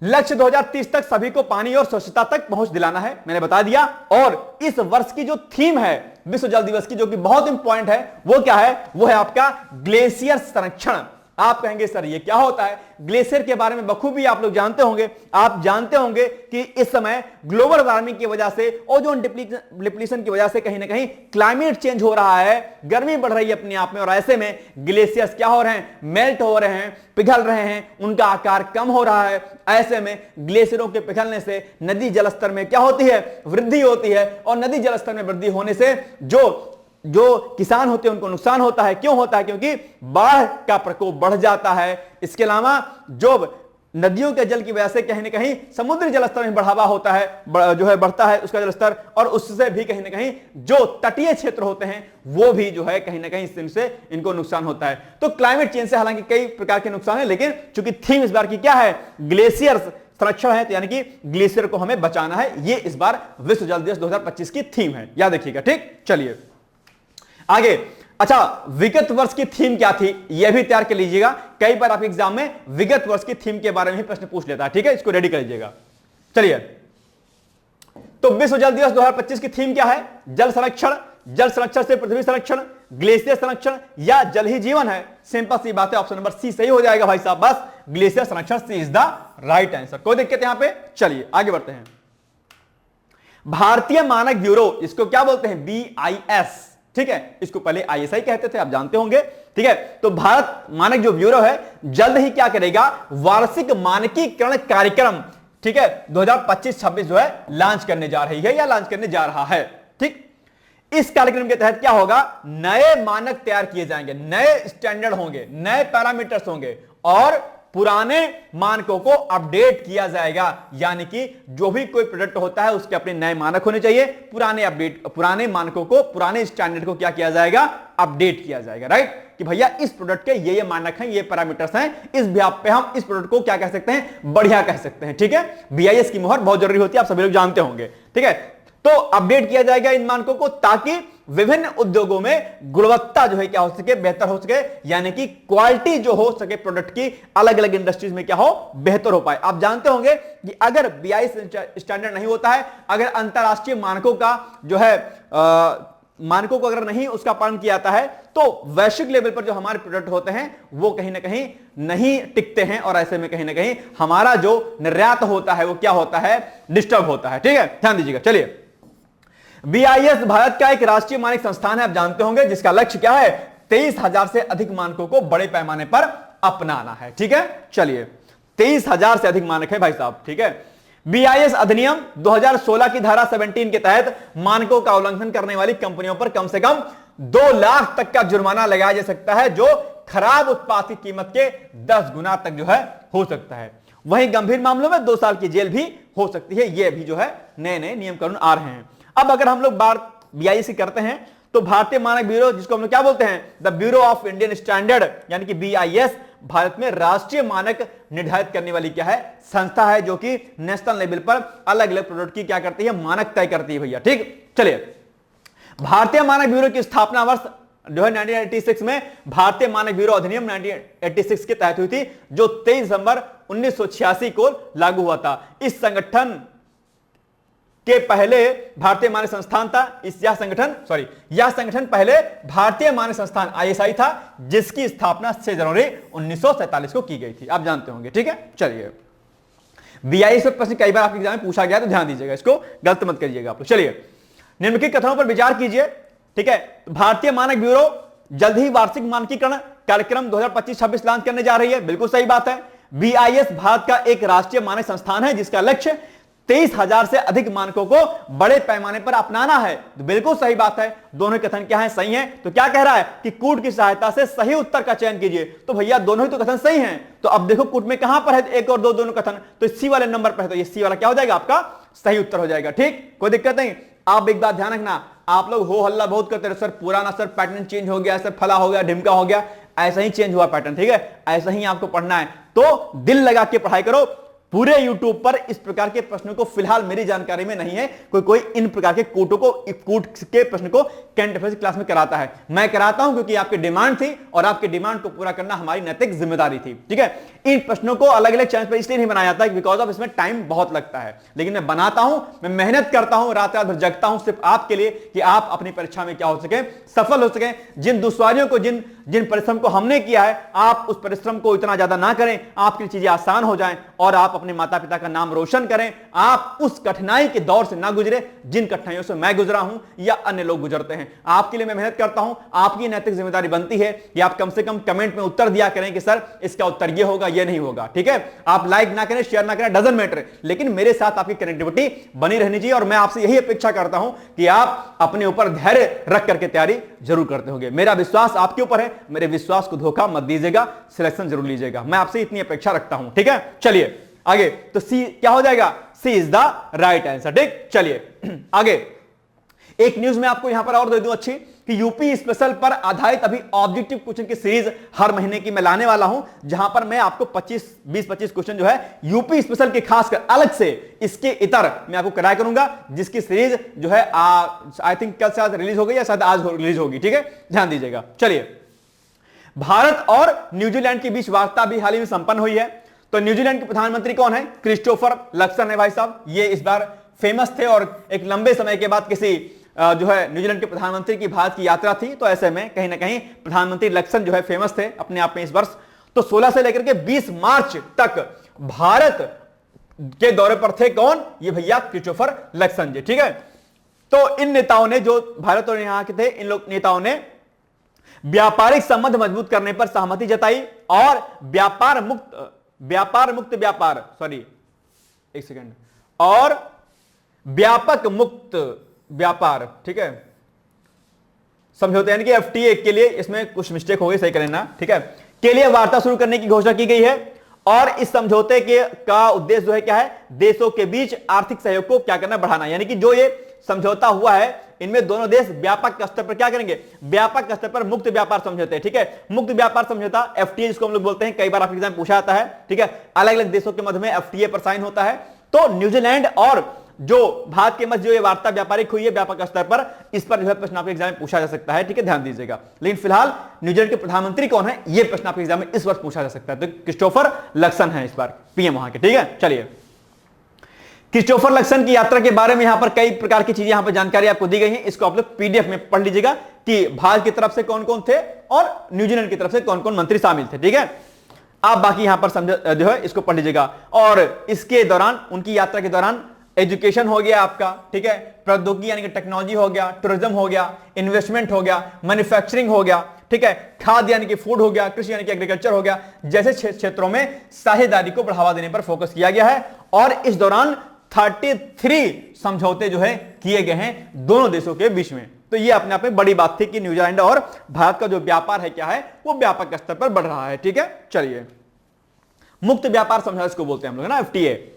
लक्ष्य 2030 तक सभी को पानी और स्वच्छता तक पहुंच दिलाना है, मैंने बता दिया। और इस वर्ष की जो थीम है विश्व जल दिवस की, जो कि बहुत इंपॉर्टेंट है, वो क्या है, वो है आपका ग्लेशियर संरक्षण। आप कहेंगे सर ये क्या होता है, ग्लेशियर के बारे में बखूबी आप लोग जानते होंगे। आप जानते होंगे कि इस समय ग्लोबल वार्मिंग की वजह से, ओजोन डिप्लीशन की वजह से कहीं ना कहीं क्लाइमेट चेंज हो रहा है, गर्मी बढ़ रही है अपने आप में। और ऐसे में ग्लेशियर्स क्या हो रहे हैं, मेल्ट हो रहे हैं, पिघल रहे हैं, उनका आकार कम हो रहा है। ऐसे में ग्लेशियरों के पिघलने से नदी जलस्तर में क्या होती है, वृद्धि होती है। और नदी जलस्तर में वृद्धि होने से जो किसान होते हैं उनको नुकसान होता है। क्यों होता है, क्योंकि बाढ़ का प्रकोप बढ़ जाता है। इसके अलावा जो नदियों के जल की वजह से कहीं ना कहीं समुद्री जलस्तर में बढ़ावा होता है, जो है बढ़ता है उसका जलस्तर, और उससे भी कहीं ना कहीं जो तटीय क्षेत्र होते हैं वो भी जो है कहीं ना कहीं इनसे इनको नुकसान होता है। तो क्लाइमेट चेंज से हालांकि कई प्रकार के नुकसान है, लेकिन चूंकि थीम इस बार की क्या है, ग्लेशियर्स संरक्षण है, तो यानी कि ग्लेशियर को हमें बचाना है। ये इस बार विश्व जल दिवस 2025 की थीम है, याद रखिएगा, ठीक। चलिए आगे। अच्छा, विगत वर्ष की थीम क्या थी यह भी तैयार कर लीजिएगा। कई बार आपके एग्जाम में विगत वर्ष की थीम के बारे में ही प्रश्न पूछ लेता है, ठीक है, इसको रेडी कर लीजिएगा। चलिए, तो विश्व जल दिवस 2025 की थीम क्या है? जल संरक्षण, जल संरक्षण से पृथ्वी संरक्षण, ग्लेशियर संरक्षण या जल ही जीवन है। सिंपल सी बात है, ऑप्शन नंबर सी सही हो जाएगा भाई साहब, बस ग्लेशियर संरक्षण सी इज द राइट आंसर। कोई दिक्कत यहां पे? चलिए आगे बढ़ते हैं। भारतीय मानक ब्यूरो, इसको क्या बोलते हैं? BIS, ठीक है, इसको पहले ISI कहते थे, आप जानते होंगे, ठीक है। तो भारत मानक जो ब्यूरो है जल्द ही क्या करेगा? वार्षिक मानकीकरण कार्यक्रम, ठीक है, 2025-26 जो है लॉन्च करने जा रही है या लॉन्च करने जा रहा है, ठीक। इस कार्यक्रम के तहत क्या होगा? नए मानक तैयार किए जाएंगे, नए स्टैंडर्ड होंगे, नए पैरामीटर्स होंगे और पुराने मानकों को अपडेट किया जाएगा। यानी कि जो भी कोई प्रोडक्ट होता है उसके अपने नए मानक होने चाहिए, पुराने मानकों को, पुराने स्टैंडर्ड को क्या किया जाएगा? अपडेट किया जाएगा, राइट। कि भैया इस प्रोडक्ट के ये मानक हैं, ये पैरामीटर्स हैं, इस बिहाफ पे हम इस प्रोडक्ट को क्या कह सकते हैं? बढ़िया कह सकते हैं, ठीक है। BIS की मोहर बहुत जरूरी होती है, आप सभी लोग जानते होंगे, ठीक है। तो अपडेट किया जाएगा इन मानकों को ताकि विभिन्न उद्योगों में गुणवत्ता जो है क्या हो सके? बेहतर हो सके, यानी कि क्वालिटी जो हो सके प्रोडक्ट की अलग अलग इंडस्ट्रीज में क्या हो? बेहतर हो पाए। आप जानते होंगे कि अगर BIS स्टैंडर्ड नहीं होता है, अगर अंतरराष्ट्रीय मानकों का जो है मानकों को अगर नहीं उसका पालन किया जाता है, तो वैश्विक लेवल पर जो हमारे प्रोडक्ट होते हैं वो कहीं ना कहीं नहीं टिकते हैं और ऐसे में कहीं ना कहीं हमारा जो निर्यात होता है वो क्या होता है? डिस्टर्ब होता है, ठीक है, ध्यान दीजिएगा। चलिए, BIS भारत का एक राष्ट्रीय मानक संस्थान है, आप जानते होंगे, जिसका लक्ष्य क्या है? 23,000 से अधिक मानकों को बड़े पैमाने पर अपनाना है, ठीक है। चलिए, 23,000 से अधिक मानक है भाई साहब, ठीक है। BIS अधिनियम 2016 की धारा 17 के तहत मानकों का उल्लंघन करने वाली कंपनियों पर कम से कम 2 लाख तक का जुर्माना लगाया जा सकता है, जो खराब उत्पाद की कीमत के 10 गुना तक जो है हो सकता है। वहीं गंभीर मामलों में 2 साल की जेल भी हो सकती है। ये भी जो है नए नए नियम कानून आ रहे हैं। अब अगर हम लोग बात BIS की करते हैं तो भारतीय मानक ब्यूरो, जिसको हम लोग क्या बोलते हैं? The bureau of Indian standard, यानी कि BIS भारत में राष्ट्रीय मानक निर्धारित करने वाली क्या है? संस्था है, जो कि नेशनल लेवल पर अलग अलग प्रोडक्ट की क्या करती है? मानक तय करती है भैया, ठीक। चलिए, भारतीय मानक ब्यूरो की स्थापना वर्ष जो है 1986 में भारतीय मानक ब्यूरो अधिनियम 1986 के तहत हुई थी, जो 23 दिसंबर 1986 को लागू हुआ था। इस संगठन के पहले भारतीय मानक संस्थान था, यह संगठन पहले भारतीय मानक संस्थान ISI था, जिसकी स्थापना 6 जनवरी 1947 को की गई थी, आप जानते होंगे, ठीक है। चलिए, BIS पर प्रश्न कई बार आपके एग्जाम में पूछा गया, तो ध्यान दीजिएगा, इसको गलत मत करिएगा आप लोग। चलिए, निम्नलिखित कथनों पर विचार कीजिए, ठीक है। भारतीय मानक ब्यूरो जल्द ही वार्षिक मानकीकरण कार्यक्रम 2025-26 लॉन्च करने जा रही है, बिल्कुल सही बात है। BIS भारत का एक राष्ट्रीय मानक संस्थान है, जिसका लक्ष्य 23,000 से अधिक मानकों को बड़े पैमाने पर अपनाना है, तो बिल्कुल सही बात है। दोनों कथन क्या है? सही है। तो क्या कह रहा है कि कूट की सहायता से सही उत्तर का चयन कीजिए, तो भैया दोनों ही तो कथन सही हैं। तो अब देखो कूट में कहां पर है 1 और 2 दोनों कथन, तो सी वाले नंबर पर है, तो ये सी वाला क्या हो जाएगा? आपका सही उत्तर हो जाएगा, ठीक, कोई दिक्कत नहीं। आप एक बात ध्यान रखना, आप लोग हो हल्ला बहुत करते रहे, सर पुराना सर पैटर्न चेंज हो गया, सर फला हो गया, ढिमका हो गया, ऐसा ही चेंज हुआ पैटर्न, ठीक है, ऐसा ही आपको पढ़ना है। तो दिल लगा के पढ़ाई करो। पूरे YouTube पर इस प्रकार के प्रश्नों को फिलहाल मेरी जानकारी में नहीं है कोई इन प्रकार के कूट के प्रश्न को करंट अफेयर्स क्लास में कराता है। मैं कराता हूं क्योंकि आपकी डिमांड थी और आपकी डिमांड को पूरा करना हमारी नैतिक जिम्मेदारी थी, ठीक है। इन प्रश्नों को अलग अलग चैनल पर इसलिए नहीं बनाया जाता बिकॉज ऑफ इसमें टाइम बहुत लगता है, लेकिन मैं बनाता हूं, मैं मेहनत करता हूं, रात रात भर जगता हूं सिर्फ आपके लिए कि आप अपनी परीक्षा में क्या हो सके, सफल हो सके। जिन दुश्वारियों को, जिन परिश्रम को हमने किया है, आप उस परिश्रम को इतना ज्यादा ना करें, आपकी चीजें आसान हो जाएं और आप अपने माता पिता का नाम रोशन करें। आप उस कठिनाई के दौर से ना गुजरे जिन कठिनाइयों से मैं गुजरा हूं या अन्य लोग गुजरते हैं। आपके लिए मैं मेहनत करता हूं, आपकी नैतिक जिम्मेदारी बनती है कि आप कम से कम कमेंट में उत्तर दिया करें कि सर इसका उत्तर ये होगा, ये नहीं होगा, ठीक है। आप लाइक ना करें, शेयर ना करें, डजंट मैटर, लेकिन मेरे साथ आपकी कनेक्टिविटी बनी रहनी चाहिए और मैं आपसे यही अपेक्षा करता हूं कि आप अपने ऊपर धैर्य रख करके तैयारी जरूर करते होंगे। मेरा विश्वास आपके ऊपर है, मेरे विश्वास को धोखा मत दीजिएगा, सिलेक्शन जरूर लीजिएगा, मैं आपसे इतनी अपेक्षा रखता हूं, ठीक है। चलिए आगे, तो सी क्या हो जाएगा? सी इज द राइट आंसर, ठीक। चलिए आगे, एक न्यूज मैं आपको यहां पर और दे दूं अच्छी कि कि यूपी स्पेशल पर आधारित अभी ऑब्जेक्टिव क्वेश्चन की सीरीज हर महीने की मैं लाने वाला हूं, जहां पर मैं आपको 20-25 क्वेश्चन जो है यूपी स्पेशल के खासकर अलग से इसके इतर मैं आपको कराया करूंगा, जिसकी सीरीज जो है आई थिंक कल शायद रिलीज हो गई या शायद आज रिलीज होगी। ठीक है, ध्यान दीजिएगा। चलिए, भारत और न्यूजीलैंड के बीच वार्ता भी हाल ही में संपन्न हुई है। तो न्यूजीलैंड के प्रधानमंत्री कौन है? क्रिस्टोफर लक्सन है भाई साहब। ये इस बार फेमस थे और एक लंबे समय के बाद किसी जो है न्यूजीलैंड के प्रधानमंत्री की भारत की यात्रा थी, तो ऐसे में कहीं ना कहीं प्रधानमंत्री लक्सन जो है फेमस थे अपने आप में इस वर्ष। तो 16 से लेकर के 20 मार्च तक भारत के दौरे पर थे कौन? ये भैया क्रिस्टोफर लक्सन जी। ठीक है, तो इन नेताओं ने, जो भारत और यहां के थे, इन लोग नेताओं ने व्यापारिक संबंध मजबूत करने पर सहमति जताई और व्यापार व्यापक मुक्त व्यापार, ठीक है, समझौते यानी कि एफटीए के लिए, इसमें कुछ मिस्टेक हो गई, सही कर लेना, ठीक है, के लिए वार्ता शुरू करने की घोषणा की गई है। और इस समझौते के का उद्देश्य जो है क्या है? देशों के बीच आर्थिक सहयोग को क्या करना? बढ़ाना। यानी कि जो ये समझौता हुआ है, इनमें दोनों देश व्यापक स्तर पर क्या करेंगे? व्यापक स्तर पर मुक्त व्यापार समझौते, ठीक है, मुक्त व्यापार समझौता एफटीए जिसको हम लोग बोलते हैं, कई बार आपके एग्जाम पूछा जाता है। ठीक है, अलग अलग देशों के मध्य में एफटीए पर साइन होता है। तो न्यूजीलैंड और जो भारत के मध्य जो ये वार्ता व्यापारिक हुई है व्यापक स्तर पर, इस पर जो है प्रश्न आपके एग्जाम में पूछा जा सकता है। ठीक है, ध्यान दीजिएगा। लेकिन फिलहाल न्यूजीलैंड के प्रधानमंत्री कौन है, ये प्रश्न आपके एग्जाम में इस वर्ष पूछा जा सकता है। तो क्रिस्टोफर लक्सन है इस बार पीएम वहां के। ठीक है, चलिए, क्रिस्टोफर लक्सन की यात्रा के बारे में यहां पर कई प्रकार की चीजें यहां पर जानकारी आपको दी गई है। इसको आप लोग पीडीएफ में पढ़ लीजिएगा कि भारत की तरफ से कौन कौन थे और न्यूजीलैंड की तरफ से कौन कौन मंत्री शामिल थे। ठीक है, आप बाकी यहां पर समझ जो है इसको पढ़ लीजिएगा। और इसके दौरान, उनकी यात्रा के दौरान एजुकेशन हो गया आपका, ठीक है, प्रौद्योगिकी यानी कि टेक्नोलॉजी हो गया, टूरिज्म हो गया, इन्वेस्टमेंट हो गया, मैन्युफैक्चरिंग हो गया, ठीक है, खाद्य यानी कि फूड हो गया, कृषि यानी कि एग्रीकल्चर हो गया, जैसे क्षेत्रों में साझेदारी को बढ़ावा देने पर फोकस किया गया है। और इस दौरान 33 समझौते जो है किए गए हैं दोनों देशों के बीच में। तो ये अपने आप में बड़ी बात थी कि न्यूजीलैंड और भारत का जो व्यापार है क्या है, वो व्यापक स्तर पर बढ़ रहा है। ठीक है, चलिए, मुक्त व्यापार समझौता इसको बोलते हैं हम लोग ना, एफटीए।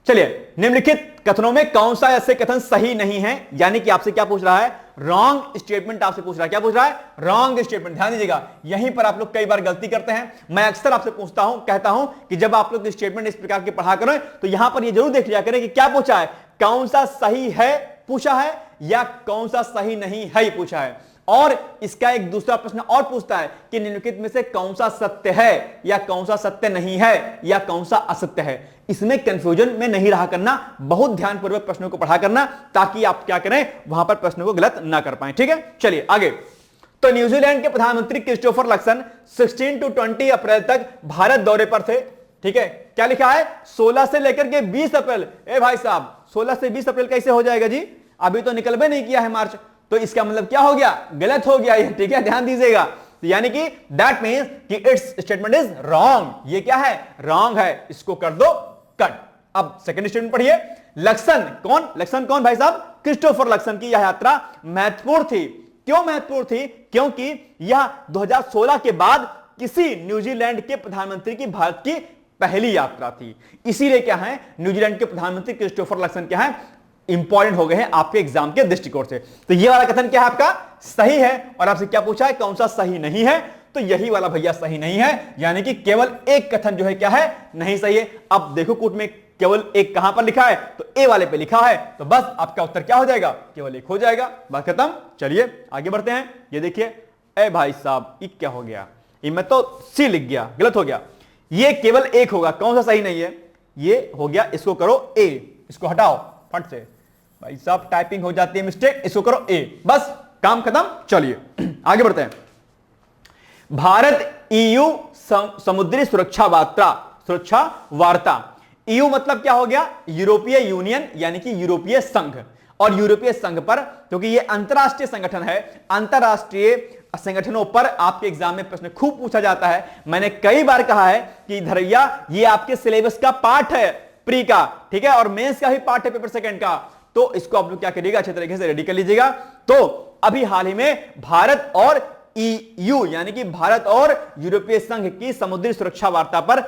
चलिए, निम्नलिखित कथनों में कौन सा ऐसे कथन सही नहीं है? यानी कि आपसे क्या पूछ रहा है? रॉन्ग स्टेटमेंट आपसे पूछ रहा है। क्या पूछ रहा है? Wrong statement. ध्यान दीजिएगा, यहीं पर आप लोग कई बार गलती करते हैं। मैं अक्सर आपसे पूछता हूं, कहता हूं कि जब आप लोग स्टेटमेंट इस प्रकार के पढ़ा करें तो यहां पर ये जरूर देख लिया करें कि क्या पूछा है, कौन सा सही है पूछा है या कौन सा सही नहीं है पूछा है। और इसका एक दूसरा प्रश्न और पूछता है कि निम्नलिखित में से कौन सा सत्य है या कौन सा सत्य नहीं है या कौन सा असत्य है। इसमें कंफ्यूजन में नहीं रहा करना, बहुत ध्यानपूर्वक प्रश्नों को पढ़ा करना, ताकि आप क्या करें, वहां पर प्रश्नों को गलत ना कर पाए। ठीक है, चलिए आगे। तो न्यूजीलैंड के प्रधानमंत्री क्रिस्टोफर लक्सन 16 to 20 अप्रैल तक भारत दौरे पर थे। ठीक है, क्या लिखा है? 16 से लेकर के 20 अप्रैल। ए भाई साहब, 16 से 20 अप्रैल कैसे हो जाएगा जी? अभी तो निकल भी नहीं किया है मार्च, तो इसका मतलब क्या हो गया? गलत हो गया ये। ठीक है, ध्यान दीजिएगा। तो यानी कि दैट मींस कि इट्स स्टेटमेंट इज रॉन्ग। ये क्या है? रॉन्ग है, इसको कर दो कट। अब सेकंड स्टेटमेंट पढ़िए। लक्सन कौन? लक्सन कौन भाई साहब? क्रिस्टोफर लक्सन की यह यात्रा महत्वपूर्ण थी। क्यों महत्वपूर्ण थी? क्योंकि यह 2016 के बाद किसी न्यूजीलैंड के प्रधानमंत्री की भारत की पहली यात्रा थी। इसीलिए क्या है, न्यूजीलैंड के प्रधानमंत्री क्रिस्टोफर लक्सन क्या है, इंपॉर्टेंट हो गए हैं आपके एग्जाम के दृष्टिकोण से। तो ये वाला कथन क्या है आपका? सही है। और आपसे क्या पूछा है, कौन सा सही नहीं है? तो यही वाला भैया सही नहीं है, यानी कि केवल एक कथन जो है क्या है, नहीं सही है। अब देखो कूट में केवल एक कहां पर लिखा है, तो ए वाले पे लिखा है, तो बस आपका उत्तर क्या हो जाएगा? केवल एक हो जाएगा, बात खत्म। चलिए आगे बढ़ते हैं। ये देखिए, ए भाई साहब ये क्या हो गया, मैं तो सी लिख गया, गलत हो गया। ये केवल एक होगा, कौन सा सही नहीं है? ये हो गया, इसको करो ए, इसको हटाओ फट से। भाई साहब टाइपिंग हो जाती है मिस्टेक, इसको करो ए, बस काम खत्म। चलिए आगे बढ़ते हैं। भारत ईयू समुद्री सुरक्षा वार्ता। ईयू मतलब क्या हो गया? यूरोपीय यूनियन, यानी कि यूरोपीय संघ। और यूरोपीय संघ पर, क्योंकि ये अंतरराष्ट्रीय संगठन है, अंतरराष्ट्रीय संगठनों पर आपके एग्जाम में प्रश्न खूब पूछा जाता है। मैंने कई बार कहा है कि धरैया ये आपके सिलेबस का पार्ट है प्री का, ठीक है, और मेंस का भी पार्ट है पेपर सेकंड का। तो इसको आप लोग क्या करिएगा, अच्छे तरीके से रेडी कर लीजिएगा। तो अभी हाल ही में भारत और ईयू यानी कि भारत और यूरोपीय संघ की समुद्री सुरक्षा वार्ता पर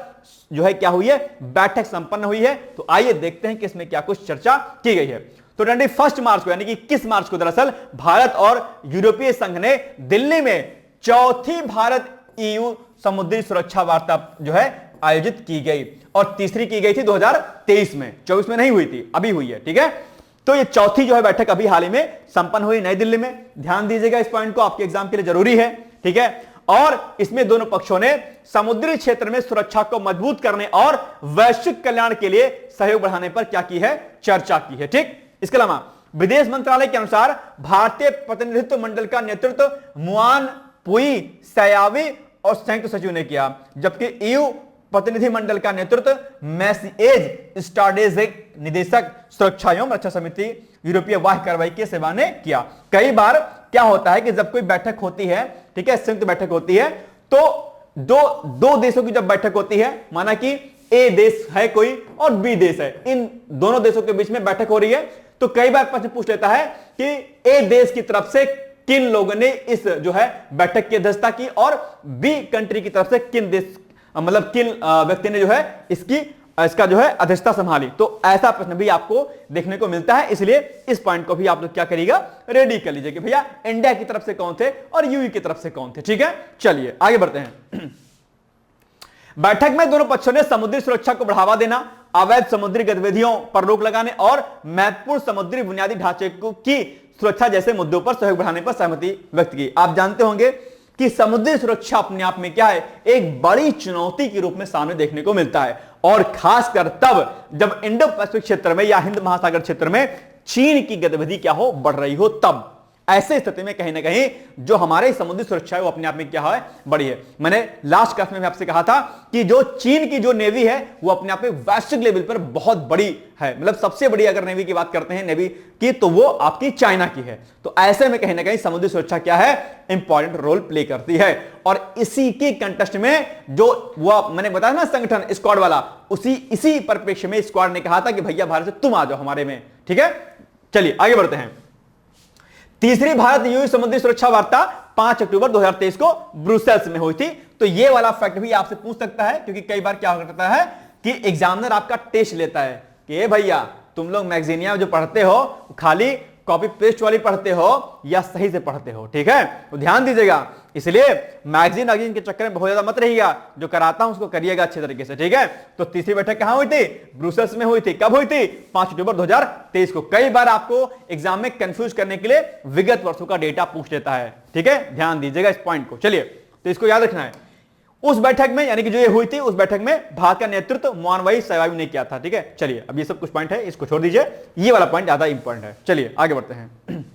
जो है क्या हुई है, बैठक संपन्न हुई है। तो आइए देखते हैं कि इसमें क्या कुछ चर्चा की गई है। तो 21 मार्च को यानी कि 21 मार्च को दरअसल भारत और यूरोपीय संघ ने दिल्ली में चौथी भारत ईयू समुद्री सुरक्षा वार्ता जो है आयोजित की गई, और तीसरी की गई थी 2023 में, 24 में नहीं हुई थी, अभी हुई है। ठीक है, तो ये चौथी जो है बैठक अभी हाल ही में संपन्न हुई नई दिल्ली में। ध्यान दीजिएगा, इस पॉइंट को आपके एग्जाम के लिए जरूरी है। ठीक है, और इसमें दोनों पक्षों ने समुद्री क्षेत्र में सुरक्षा को मजबूत करने और वैश्विक कल्याण के लिए सहयोग बढ़ाने पर क्या की है, चर्चा की है। ठीक, इसके अलावा विदेश मंत्रालय के अनुसार भारतीय प्रतिनिधित्व मंडल का नेतृत्व मुआन पुई सयावी और संयुक्त सचिव ने किया, जबकि ईयू प्रतिनिधि मंडल का नेतृत्व मैसिएज स्ट्रैटेजिक निदेशक सुरक्षा एवं रक्षा समिति यूरोपीय वाह्य कार्रवाई की सेवा ने किया। कई बार क्या होता है कि जब कोई बैठक होती है, ठीक है, संयुक्त बैठक होती है, तो दो देशों की जब बैठक होती है, माना कि ए देश है कोई और बी देश है, इन दोनों देशों के बीच में बैठक हो रही है, तो कई बार प्रश्न पूछ लेता है कि ए देश की तरफ से किन लोगों ने इस जो है बैठक की अध्यक्षता की और बी कंट्री की तरफ से किन देश मतलब किन व्यक्ति ने जो है इसका जो है अध्यक्षता संभाली। तो ऐसा प्रश्न भी आपको देखने को मिलता है, इसलिए इस पॉइंट को भी आप लोग क्या करिएगा, रेडी कर लीजिए कि भैया इंडिया की तरफ से कौन थे और यूई की तरफ से कौन थे। ठीक है, चलिए आगे बढ़ते हैं। बैठक में दोनों पक्षों ने समुद्री सुरक्षा को बढ़ावा देना, अवैध समुद्री गतिविधियों पर रोक लगाने और महत्वपूर्ण समुद्री बुनियादी ढांचे की सुरक्षा जैसे मुद्दों पर सहयोग बढ़ाने पर सहमति व्यक्त की। आप जानते होंगे कि समुद्री सुरक्षा अपने आप में क्या है, एक बड़ी चुनौती के रूप में सामने देखने को मिलता है, और खासकर तब जब इंडो पैसिफिक क्षेत्र में या हिंद महासागर क्षेत्र में चीन की गतिविधि क्या हो, बढ़ रही हो। तब ऐसे स्थिति में कहीं ना कहीं जो हमारे समुद्री सुरक्षा है वो अपने आप में क्या है, बड़ी है। मैंने लास्ट क्लास में आपसे कहा था कि जो चीन की जो नेवी है वो अपने आप में वैश्विक लेवल पर बहुत बड़ी है, मतलब सबसे बड़ी अगर नेवी की बात करते हैं नेवी की, तो वो आपकी चाइना की है। तो ऐसे में कहीं ना कहीं समुद्री सुरक्षा क्या है, इंपॉर्टेंट रोल प्ले करती है। और इसी के कंटेस्ट में जो वो मैंने बताया ना संगठन स्क्वाड वाला, इसी परिप्रेक्ष्य में स्क्वाड ने कहा था कि भैया भारत से तुम आ जाओ हमारे में। ठीक है, चलिए आगे बढ़ते हैं। तीसरी भारत यूएई समुद्री सुरक्षा वार्ता 5 अक्टूबर 2023 को ब्रुसेल्स में हुई थी। तो ये वाला फैक्ट भी आपसे पूछ सकता है, क्योंकि कई बार क्या करता है कि एग्जामिनर आपका टेस्ट लेता है कि भैया तुम लोग मैगजीनिया जो पढ़ते हो खाली कॉपी पेस्ट वाली पढ़ते हो या सही से पढ़ते हो। ठीक है, तो ध्यान दीजिएगा, इसलिए मैगजीन के चक्कर में बहुत ज्यादा मत रहिएगा, जो कराता हूं उसको करिएगा अच्छे तरीके से। ठीक है, तो तीसरी बैठक कहां हुई थी, ब्रुसेल्स में हुई थी। कब हुई थी, 5 अक्टूबर 2023 को। कई बार आपको एग्जाम में कंफ्यूज करने के लिए विगत वर्षों का डेटा पूछ लेता है। ठीक है, ध्यान दीजिएगा इस पॉइंट को। चलिए, तो इसको याद रखना है। उस बैठक में यानी कि जो ये हुई थी, उस बैठक में भारत का नेतृत्व मुआनवाई सहवावी ने किया था। ठीक है, चलिए अब ये सब कुछ पॉइंट है, इसको छोड़ दीजिए, ये वाला पॉइंट ज्यादा इंपॉर्टेंट है। चलिए आगे बढ़ते हैं।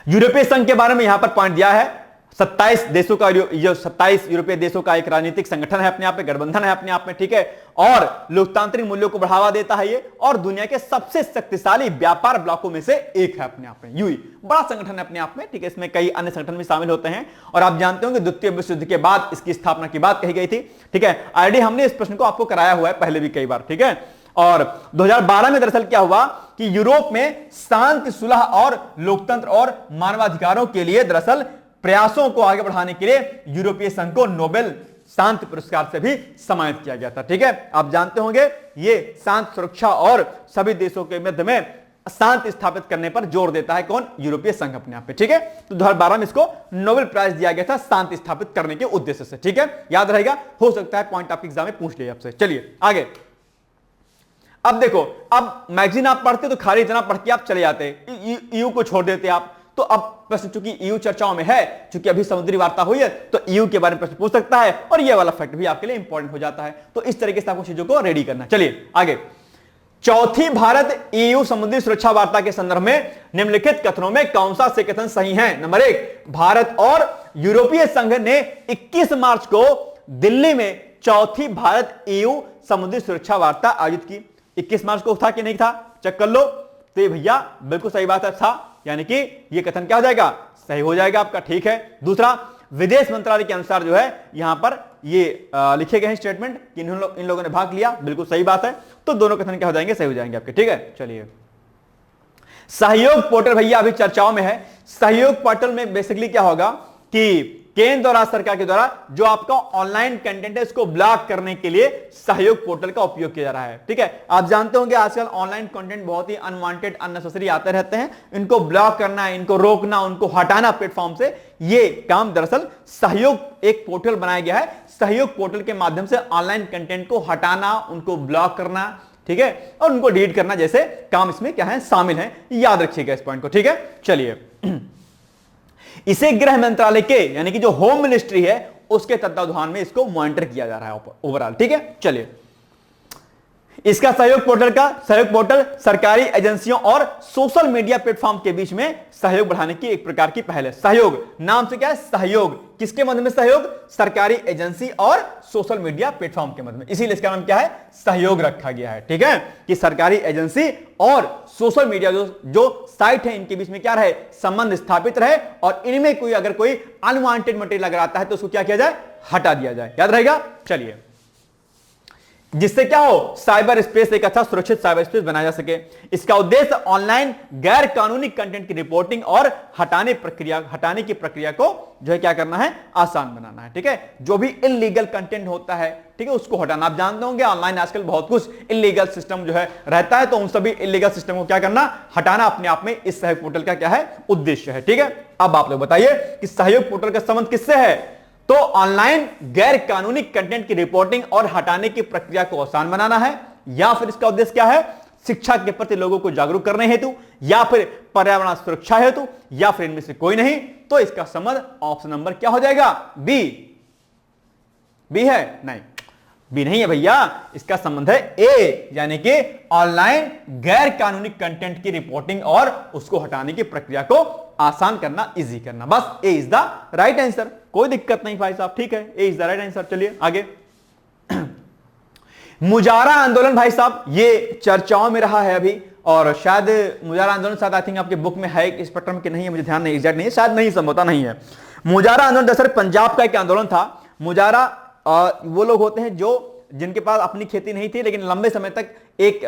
यूरोपीय संघ के बारे में यहां पर पॉइंट दिया है। 27 देशों का, जो 27 यूरोपीय देशों का एक राजनीतिक संगठन है अपने आप में, गठबंधन है अपने आप में। ठीक है, और लोकतांत्रिक मूल्यों को बढ़ावा देता है ये, और दुनिया के सबसे शक्तिशाली व्यापार ब्लॉकों में से एक है अपने आप में। यूई बड़ा संगठन है अपने आप में। ठीक है, इसमें कई अन्य संगठन भी शामिल होते हैं, और आप जानते होंगे द्वितीय विश्व युद्ध के बाद इसकी स्थापना की बात कही गई थी। ठीक है, ऑलरेडी हमने इस प्रश्न को आपको कराया हुआ है पहले भी कई बार। ठीक है, और 2012 में दरअसल क्या हुआ कि यूरोप में शांति, सुलह और लोकतंत्र और मानवाधिकारों के लिए दरअसल प्रयासों को आगे बढ़ाने के लिए यूरोपीय संघ को नोबेल शांति पुरस्कार से भी सम्मानित किया गया था। ठीक है, आप जानते होंगे ये शांति, सुरक्षा और सभी देशों के मध्य में शांति स्थापित करने पर जोर देता है कौन, यूरोपीय संघ अपने आप पे। ठीक है, तो 2012 में इसको नोबेल प्राइज दिया गया था शांति स्थापित करने के उद्देश्य से। ठीक है, याद रहेगा, हो सकता है पॉइंट आपके एग्जाम में पूछ ले आपसे। चलिए आगे। अब देखो, अब मैगजीन आप पढ़ते तो खाली इतना पढ़ के आप चले जाते, ईयू को छोड़ देते आप। तो अब प्रश्न चूंकि ईयू चर्चाओं में है, चूंकि अभी समुद्री वार्ता हुई है, तो ईयू के बारे में प्रश्न पूछ सकता है, और ये वाला फैक्ट भी आपके लिए इंपॉर्टेंट हो जाता है। तो इस तरीके से आपको चीजों को रेडी करना। चलिए आगे। चौथी भारत ईयू समुद्री सुरक्षा वार्ता के संदर्भ में निम्नलिखित कथनों में कौन सा से कथन सही है। नंबर 1, भारत और यूरोपीय संघ ने 21 मार्च को दिल्ली में चौथी भारत ईयू समुद्री सुरक्षा वार्ता आयोजित की। 21 मार्च को था कि नहीं था, चेक कर लो। तो ये भैया बिल्कुल सही बात है, था, यानी कि ये कथन क्या हो जाएगा, सही हो जाएगा आपका। ठीक है, दूसरा, विदेश मंत्रालय के अनुसार जो है यहां पर ये लिखे गए हैं स्टेटमेंट कि इन लोगों ने भाग लिया, बिल्कुल सही बात है। तो दोनों कथन क्या हो जाएंगे, सही हो जाएंगे आपके। ठीक है, चलिए। सहयोग पोर्टल भैया अभी चर्चाओं में है। सहयोग पोर्टल में बेसिकली क्या होगा कि केंद्र और राज्य सरकार के द्वारा जो आपका ऑनलाइन कंटेंट है उसको ब्लॉक करने के लिए सहयोग पोर्टल का उपयोग किया जा रहा है। ठीक है, आप जानते होंगे आजकल ऑनलाइन कंटेंट बहुत ही अनवांटेड अननेसेसरी आते रहते हैं, इनको ब्लॉक करना, इनको रोकना, उनको हटाना प्लेटफॉर्म से, ये काम दरअसल सहयोग एक पोर्टल बनाया गया है। सहयोग पोर्टल के माध्यम से ऑनलाइन कंटेंट को हटाना, उनको ब्लॉक करना, ठीक है, और उनको डिलीट करना जैसे काम इसमें क्या है शामिल है। याद रखिएगा इस पॉइंट को। ठीक है, चलिए इसे गृह मंत्रालय के यानी कि जो होम मिनिस्ट्री है उसके तत्वाधान में इसको मॉनिटर किया जा रहा है ओवरऑल। ठीक है, चलिए इसका सहयोग पोर्टल सरकारी एजेंसियों और सोशल मीडिया प्लेटफॉर्म के बीच में सहयोग बढ़ाने की एक प्रकार की पहल है। सहयोग नाम से क्या है, सहयोग किसके मध्य में, सहयोग सरकारी एजेंसी और सोशल मीडिया प्लेटफॉर्म के मध्य में, इसीलिए इसका नाम क्या है, सहयोग रखा गया है। ठीक है, कि सरकारी एजेंसी और सोशल मीडिया जो साइट है इनके बीच में क्या रहे, संबंध स्थापित रहे, और इनमें कोई अगर कोई अनवांटेड मटेरियल अगर आता है तो उसको क्या किया जाए, हटा दिया जाए। याद रहेगा। चलिए जिससे क्या हो, साइबर स्पेस एक अच्छा सुरक्षित साइबर स्पेस बनाया जा सके। इसका उद्देश्य ऑनलाइन गैर कानूनी कंटेंट की रिपोर्टिंग और हटाने की प्रक्रिया को जो है क्या करना है, आसान बनाना है। ठीक है, जो भी इलीगल कंटेंट होता है, ठीक है, उसको हटाना। आप जानते होंगे ऑनलाइन आजकल बहुत कुछ इलीगल सिस्टम जो है रहता है, तो उन सभी इलीगल सिस्टम को क्या करना, हटाना अपने आप में इस सहयोग पोर्टल का क्या है, उद्देश्य है। ठीक है, अब आप लोग बताइए कि सहयोग पोर्टल का संबंध किससे है, तो ऑनलाइन गैर कानूनी कंटेंट की रिपोर्टिंग और हटाने की प्रक्रिया को आसान बनाना है, या फिर इसका उद्देश्य क्या है, शिक्षा के प्रति लोगों को जागरूक करने हेतु, या फिर पर्यावरण सुरक्षा हेतु, या फिर इनमें से कोई नहीं। तो इसका संबंध ऑप्शन नंबर क्या हो जाएगा, बी। बी है, नहीं बी नहीं है भैया, इसका संबंध है ए, यानी कि ऑनलाइन गैर कानूनी कंटेंट की रिपोर्टिंग और उसको हटाने की प्रक्रिया को आसान करना, इजी करना। बस ए इज द राइट आंसर, कोई दिक्कत नहीं भाई साहब। ठीक है, ए इज द राइट आंसर। चलिए आगे मुजारा आंदोलन भाई साहब ये चर्चाओं में रहा है अभी, और शायद मुजारा आंदोलन शायद आई थिंक आपके बुक में है इस पत्र में कि नहीं है, मुझे ध्यान नहीं, एग्जैक्ट नहीं है, शायद नहीं संभवता नहीं है। मुजारा आंदोलन दरअसल पंजाब का एक आंदोलन था। मुजारा वो लोग होते हैं जो जिनके पास अपनी खेती नहीं थी, लेकिन लंबे समय तक एक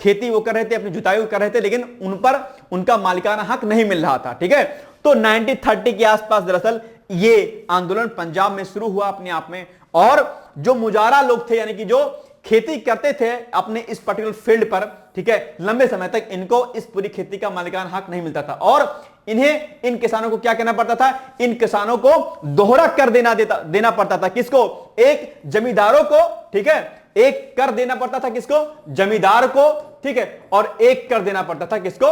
खेती वो कर रहे थे, अपनी जुताई कर रहे थे, लेकिन उन पर उनका मालिकाना हक नहीं मिल रहा था। ठीक है, तो 1930 के आसपास दरअसल ये आंदोलन पंजाब में शुरू हुआ अपने आप में, और जो मुजारा लोग थे यानी कि जो खेती करते थे अपने इस पर्टिकुलर फील्ड पर, ठीक है, लंबे समय तक इनको इस पूरी खेती का मालिकाना हक नहीं मिलता था, और इन्हें इन किसानों को क्या करना पड़ता था, इन किसानों को दोहरा कर देना पड़ता था। किसको, एक जमींदारों को, ठीक है, एक कर देना पड़ता था किसको, जमींदार को, ठीक है, और एक कर देना पड़ता था किसको,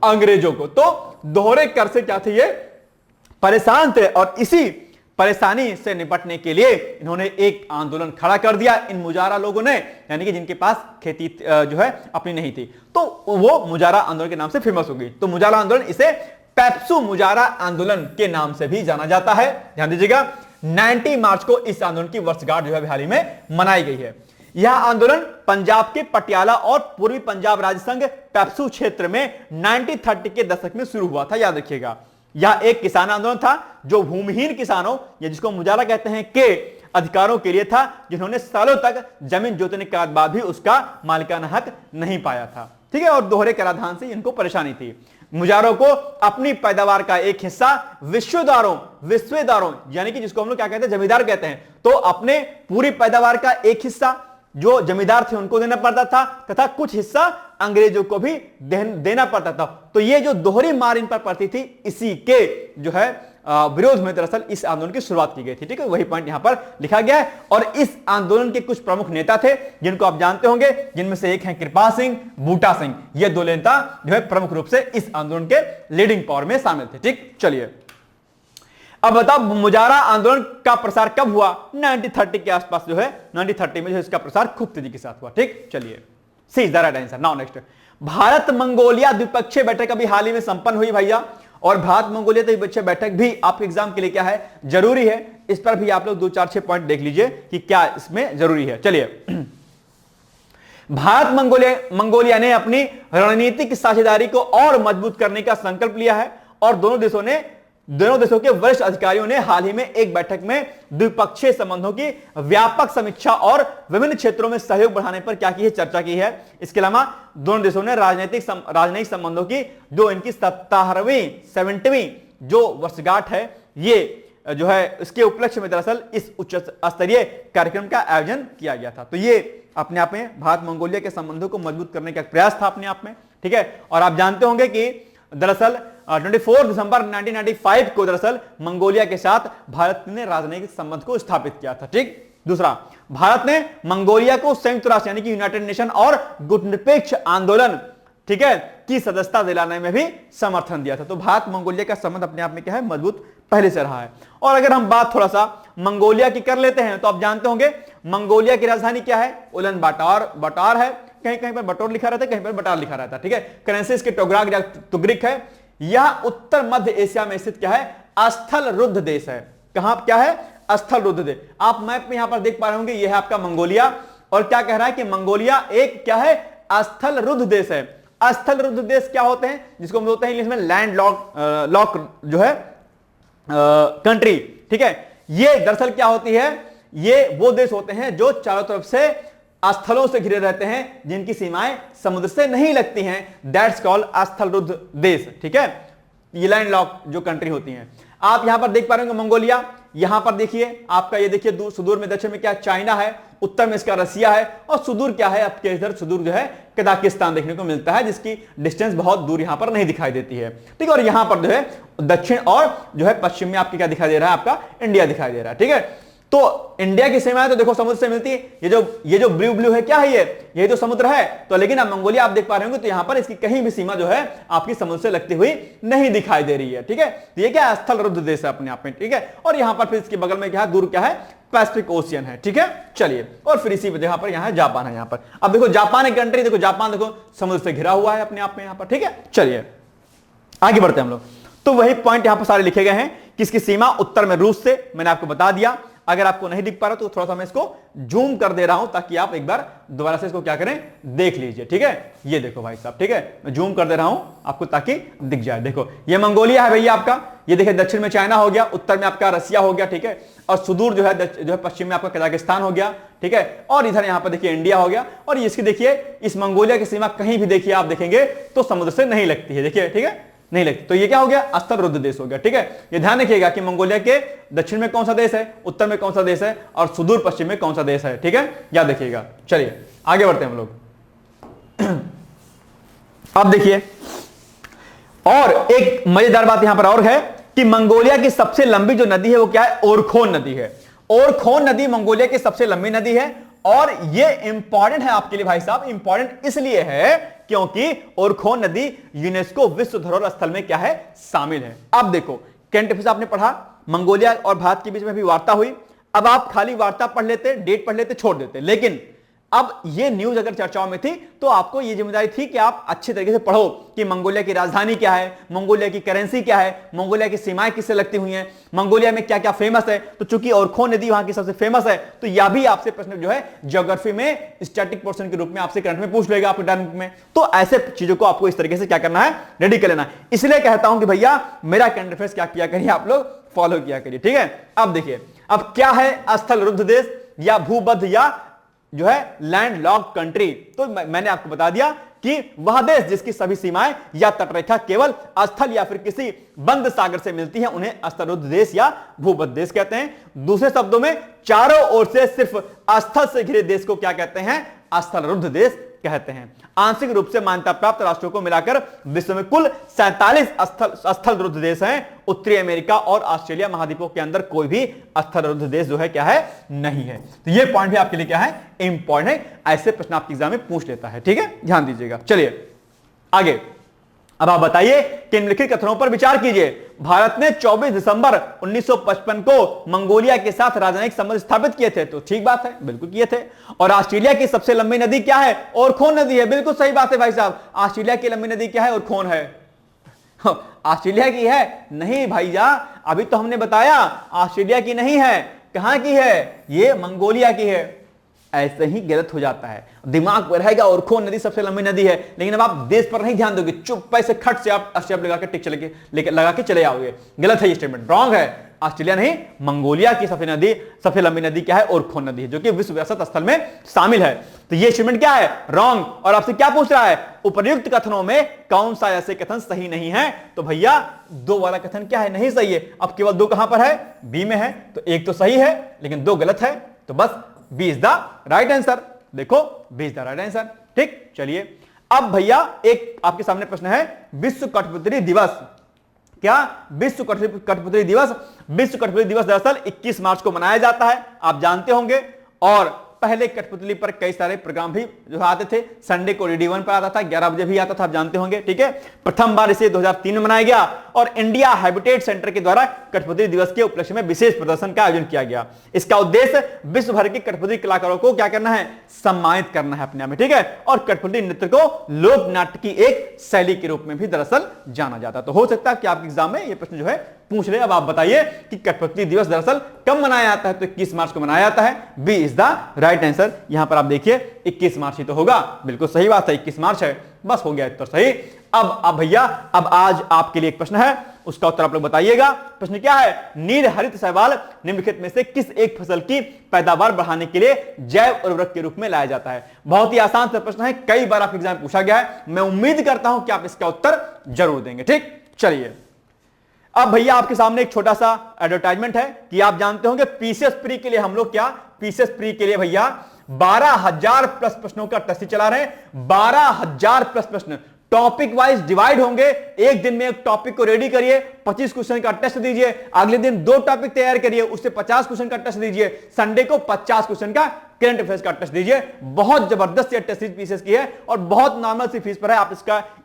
अंग्रेजों को। तो दोहरे कर से क्या थे, ये परेशान थे, और इसी परेशानी से निपटने के लिए इन्होंने एक आंदोलन खड़ा कर दिया इन मुजारा लोगों ने, यानी कि जिनके पास खेती जो है अपनी नहीं थी, तो वो मुजारा आंदोलन के नाम से फेमस हो गई। तो मुजारा आंदोलन, इसे पेप्सू मुजारा आंदोलन के नाम से भी जाना जाता है। ध्यान दीजिएगा, 90 मार्च को इस आंदोलन की वर्षगांठ जो है हाल ही में मनाई गई है। यह आंदोलन पंजाब के पटियाला और पूर्वी पंजाब राज्य संघ पेप्सू क्षेत्र में 1930 के दशक में शुरू हुआ था। याद रखिएगा, यह एक किसान आंदोलन था जो भूमिहीन किसानों, या जिसको मुजारा कहते हैं, के अधिकारों के लिए था, जिन्होंने सालों तक जमीन जोतने के बाद भी उसका मालिकाना हक नहीं पाया था। ठीक है, और दोहरे कराधान से इनको परेशानी थी। मुजारों को अपनी पैदावार का एक हिस्सा विश्वेदारों यानी कि जिसको हम लोग क्या कहते हैं, जमींदार कहते हैं, तो अपने पूरी पैदावार का एक हिस्सा जो जमींदार थे उनको देना पड़ता था, तथा कुछ हिस्सा अंग्रेजों को भी देना पड़ता था। तो ये जो दोहरी मार इन पर पड़ती थी, इसी के जो है विरोध में दरअसल इस आंदोलन की शुरुआत की गई थी। ठीक है, वही पॉइंट यहां पर लिखा गया है। और इस आंदोलन के कुछ प्रमुख नेता थे जिनको आप जानते होंगे, जिनमें से एक है कृपाल सिंह, बूटा सिंह। ये दो नेता जो है प्रमुख रूप से इस आंदोलन के लीडिंग पावर में शामिल थे। ठीक, चलिए अब बताओ मुजारा आंदोलन का प्रसार कब हुआ, 1930 के आसपास जो है, 1930 में जो इसका प्रसार खूब तेजी के साथ हुआ। ठीक, चलिए C is the right answer. Now next, Bharat Mongolia द्विपक्षीय बैठक अभी हाल ही में संपन्न हुई भैया, और भारत मंगोलिया द्विपक्षीय बैठक भी आपके एग्जाम के लिए क्या है, जरूरी है। इस पर भी आप लोग 2-4-6 पॉइंट देख लीजिए कि क्या इसमें जरूरी है। चलिए, भारत मंगोलिया ने अपनी रणनीतिक साझेदारी को और मजबूत करने का संकल्प लिया है, और दोनों देशों के वरिष्ठ अधिकारियों ने हाल ही में एक बैठक में द्विपक्षीय संबंधों की व्यापक समीक्षा और विभिन्न क्षेत्रों में सहयोग बढ़ाने पर क्या की है, चर्चा की है। इसके अलावा दोनों देशों ने राजनीतिक संबंधों की जो इनकी 70वीं जो वर्षगांठ है, ये जो है इसके उपलक्ष्य में दरअसल इस उच्च स्तरीय कार्यक्रम का आयोजन किया गया था। तो ये अपने आप में भारत मंगोलिया के संबंधों को मजबूत करने का एक प्रयास था अपने आप में, ठीक है। और आप जानते होंगे कि दरअसल 24 दिसंबर 1995 को दरअसल मंगोलिया के साथ भारत ने राजनयिक संबंध को स्थापित किया था, ठीक। दूसरा, भारत ने मंगोलिया को संयुक्त राष्ट्र यानी कि यूनाइटेड नेशन और गुटनिरपेक्ष आंदोलन, ठीक है, की सदस्यता दिलाने में भी समर्थन दिया था। तो भारत मंगोलिया का संबंध अपने आप में क्या है, मजबूत पहले से रहा है। और अगर हम बात थोड़ा सा मंगोलिया की कर लेते हैं तो आप जानते होंगे मंगोलिया की राजधानी क्या है, उलन बाटार है। कहीं कहीं पर बटोर लिखा रहता है, कहीं पर बटार लिखा रहता है, ठीक है। करेंसी इसके टोग्राक या तुगरिक है। यह उत्तर मध्य एशिया में स्थित क्या है, स्थल रुद्ध देश है। कहां क्या है, स्थल रुद्ध देश। आप मैप में यहां पर देख पा रहे होंगे, यह है आपका मंगोलिया। और क्या कह रहा है कि मंगोलिया एक क्या है, स्थल रुद्ध देश है। स्थल रुद्ध देश क्या होते हैं, जिसको हम बोलते हैं इंग्लिश में लैंड लॉक जो है कंट्री, ठीक है। ये दरअसल क्या होती है, ये वो देश होते हैं जो चारों तरफ से स्थलों से घिरे रहते हैं, जिनकी सीमाएं समुद्र से नहीं लगती हैं। दैट्स कॉल्ड स्थल रुद्ध देश, ठीक है। ये लैंड लॉक जो कंट्री होती हैं। आप यहां पर देख पा रहे होंगे मंगोलिया, यहां पर देखिए आपका, ये देखिए दूर सुदूर में दक्षिण में क्या चाइना है, उत्तर में इसका रसिया है, और सुदूर क्या है आपके इधर सुदूर जो है कजाकिस्तान देखने को मिलता है, जिसकी डिस्टेंस बहुत दूर यहां पर नहीं दिखाई देती है, ठीक है। और यहां पर जो है दक्षिण और जो है पश्चिम में आपकी क्या दिखाई दे रहा है, आपका इंडिया दिखाई दे रहा है, ठीक है। तो इंडिया की सीमाएं तो देखो समुद्र से मिलती है। ये जो ब्लू है क्या है, ये जो समुद्र है। तो लेकिन अब मंगोलिया आप देख पा रहे होंगे तो यहां पर इसकी कहीं भी सीमा जो है आपकी समुद्र से लगती हुई नहीं दिखाई दे रही है, ठीक है। तो ये क्या है, स्थल रुद्ध देश है अपने आप में, ठीक है। और यहां पर फिर इसके बगल में क्या है, दूर क्या है, पैसिफिक ओशियन है, ठीक है। चलिए, और फिर इसी जगह पर यहां है जापान है। यहां पर अब देखो जापान एक कंट्री, देखो जापान देखो समुद्र से घिरा हुआ है अपने आप में यहां पर, ठीक है। चलिए आगे बढ़ते हैं हम लोग। तो वही पॉइंट यहां पर सारे लिखे गए हैं कि इसकी सीमा उत्तर में रूस से, मैंने आपको बता दिया। अगर आपको नहीं दिख पा रहा तो थोड़ा सा मैं इसको जूम कर दे रहा हूं ताकि आप एक बार दोबारा से इसको क्या करें, देख लीजिए, ठीक है। ये देखो भाई साहब, ठीक है, मैं जूम कर दे रहा हूं आपको ताकि दिख जाए। देखो ये मंगोलिया है भैया आपका, ये देखिए दक्षिण में चाइना हो गया, उत्तर में आपका रसिया हो गया, ठीक है। और सुदूर जो है पश्चिम में आपका कजाकिस्तान हो गया, ठीक है। और इधर यहां पर देखिए इंडिया हो गया। और इसकी देखिए इस मंगोलिया की सीमा कहीं भी देखिए आप देखेंगे तो समुद्र से नहीं लगती है, देखिए, ठीक है, नहीं लगती। तो ये क्या हो गया, स्थल रुद्ध देश हो गया, ठीक है। ये ध्यान रखिएगा कि मंगोलिया के दक्षिण में कौन सा देश है, उत्तर में कौन सा देश है, और सुदूर पश्चिम में कौन सा देश है, ठीक है, याद रखिएगा। चलिए आगे बढ़ते हैं हम लोग। अब देखिए, और एक मजेदार बात यहां पर और है कि मंगोलिया की सबसे लंबी जो नदी है वो क्या है, ओरखोन नदी है। ओरखोन नदी मंगोलिया की सबसे लंबी नदी है। और ये इंपॉर्टेंट है आपके लिए भाई साहब, इंपॉर्टेंट इसलिए है क्योंकि ओरखोन नदी यूनेस्को विश्व धरोहर स्थल में क्या है, शामिल है। अब देखो कैंट आपने पढ़ा, मंगोलिया और भारत के बीच में भी वार्ता हुई। अब आप खाली वार्ता पढ़ लेते, डेट पढ़ लेते, छोड़ देते, लेकिन अब ये न्यूज अगर चर्चाओं में थी तो आपको ये जिम्मेदारी थी कि आप अच्छे तरीके से पढ़ो कि मंगोलिया की राजधानी क्या है, मंगोलिया की करेंसी क्या है, मंगोलिया की सीमाएं किससे लगती हुई हैं, मंगोलिया में क्या क्या फेमस है। तो चूंकि ओरखोन नदी वहां की सबसे फेमस है, तो यह भी आपसे प्रश्न जो है ज्योग्राफी में स्टैटिक पोर्शन के रूप में आपसे करंट में पूछ लेगा आपके टर्म में। तो ऐसे चीजों को आपको इस तरीके से क्या करना है, रेडी कर लेना। इसलिए कहता हूं कि भैया मेरा करंट अफेयर्स क्या किया करिए, आप लोग फॉलो किया करिए, ठीक है। अब देखिए, अब क्या है स्थल रुद्ध देश या भूबद्ध या जो है लैंड लॉक कंट्री। तो मैंने आपको बता दिया कि वह देश जिसकी सभी सीमाएं या तटरेखा केवल स्थल या फिर किसी बंद सागर से मिलती हैं, उन्हें स्थल रुद्ध देश या भूबद्ध देश कहते हैं। दूसरे शब्दों में चारों ओर से सिर्फ स्थल से घिरे देश को क्या कहते हैं, स्थल रुद्ध देश कहते हैं। आंशिक रूप से मान्यता प्राप्त राष्ट्रों को मिलाकर विश्व में कुल 47 स्थल रुद्ध देश हैं। उत्तरी अमेरिका और ऑस्ट्रेलिया महाद्वीपों के अंदर कोई भी स्थल रुद्ध देश जो है क्या है, नहीं है। तो ये पॉइंट भी आपके लिए क्या है, इंपॉर्टेंट है। ऐसे प्रश्न आपके एग्जाम में पूछ लेता है, ठीक है, ध्यान दीजिएगा। चलिए आगे, अब आप बताइए कि निम्नलिखित कथनों पर विचार कीजिए। भारत ने 24 दिसंबर 1955 को मंगोलिया के साथ राजनयिक संबंध स्थापित किए थे। तो ठीक बात है, बिल्कुल किए थे। और ऑस्ट्रेलिया की सबसे लंबी नदी क्या है, ओरखोन नदी है। बिल्कुल सही बात है भाई साहब, ऑस्ट्रेलिया की लंबी नदी क्या है, ओरखोन है। ऑस्ट्रेलिया की है नहीं भैया, अभी तो हमने बताया ऑस्ट्रेलिया की नहीं है। कहां की है, ये मंगोलिया की है। ऐसे ही गलत हो जाता है, दिमाग पर रहेगा ओरखोन नदी सबसे लंबी नदी है, लेकिन अब आप देश पर नहीं ध्यान दोगे, चुप पैसे खट से आप स्टेप लगा के टिक लगा के चले आओगे। गलत है ये स्टेटमेंट, रॉन्ग है। ऑस्ट्रेलिया नहीं, मंगोलिया की सबसे लंबी नदी क्या है? ओरखोन नदी है, जो कि विश्व विरासत स्थल में शामिल है। तो ये स्टेटमेंट क्या है? रॉन्ग। और आपसे क्या पूछ रहा है? उपर्युक्त कथनों में कौन सा ऐसे कथन सही नहीं है? तो भैया 2 वाला कथन क्या है? नहीं सही है। अब केवल 2 कहां पर है? बी में है। तो एक तो सही है लेकिन 2 गलत है, तो बस B is the right answer. देखो B is the right answer. ठीक, चलिए अब भैया एक आपके सामने प्रश्न है, विश्व कठपुतली दिवस। क्या? विश्व कठपुतली दिवस। विश्व कठपुतली दिवस दरअसल 21 मार्च को मनाया जाता है, आप जानते होंगे। और पहले कठपुतली पर कई सारे प्रोग्राम भी जो आते थे। संडे को DD1 पर आता था, 11 बजे भी आता था, आप जानते होंगे। ठीक है, प्रथम बार इसे 2003 में मनाया गया और इंडिया हैबिटेट सेंटर के द्वारा कठपुतली दिवस के उपलक्ष्य में विशेष प्रदर्शन का आयोजन किया गया। इसका उद्देश्य विश्व भर के कठपुतली कलाकारों को क्या करना है? सम्मानित करना है अपने आप में। ठीक है, और कठपुतली नृत्य को लोक नाट्य की एक शैली के रूप में भी दरअसल जाना जाता है। तो हो सकता है कि आपके एग्जाम में यह प्रश्न जो है पूछ रहे। अब आप बताइए कि कठपुतली दिवस दरअसल कब मनाया जाता है? तो 21 मार्च को मनाया जाता है। B is the right answer. यहां पर आप देखिए 21 मार्च ही तो होगा। बिल्कुल सही बात है, 21 मार्च है। बस हो गया उत्तर सही। अब भैया अब आज आपके लिए एक प्रश्न है, उसका उत्तर आप लोग बताइएगा। प्रश्न क्या है? नील हरित शैवाल निम्नलिखित में से किस एक फसल की पैदावार बढ़ाने के लिए जैव उर्वरक के रूप में लाया जाता है? बहुत ही आसान सा प्रश्न है, कई बार आपके एग्जाम में पूछा गया है। मैं उम्मीद करता हूं कि आप इसका उत्तर जरूर देंगे। ठीक, चलिए अब भैया आपके सामने एक छोटा सा एडवर्टाइजमेंट है कि आप जानते होंगे पीसीएस प्री के लिए हम लोग क्या, पीसीएस प्री के लिए भैया 12,000 प्लस प्रश्नों का टेस्ट चला रहे हैं। 12,000 प्लस प्रश्न टॉपिक वाइज डिवाइड होंगे। एक दिन में एक टॉपिक को रेडी करिए, 25 क्वेश्चन का टेस्ट दीजिए। अगले दिन 2 टॉपिक तैयार करिए, उससे 50 क्वेश्चन का टेस्ट दीजिए। संडे को 50 क्वेश्चन का करंट अफेयर्स का टेस्ट दीजिए। बहुत जबरदस्त ये टेस्ट सीरीज पीसीएस की है और बहुत नॉर्मल सी फीस पर है। आप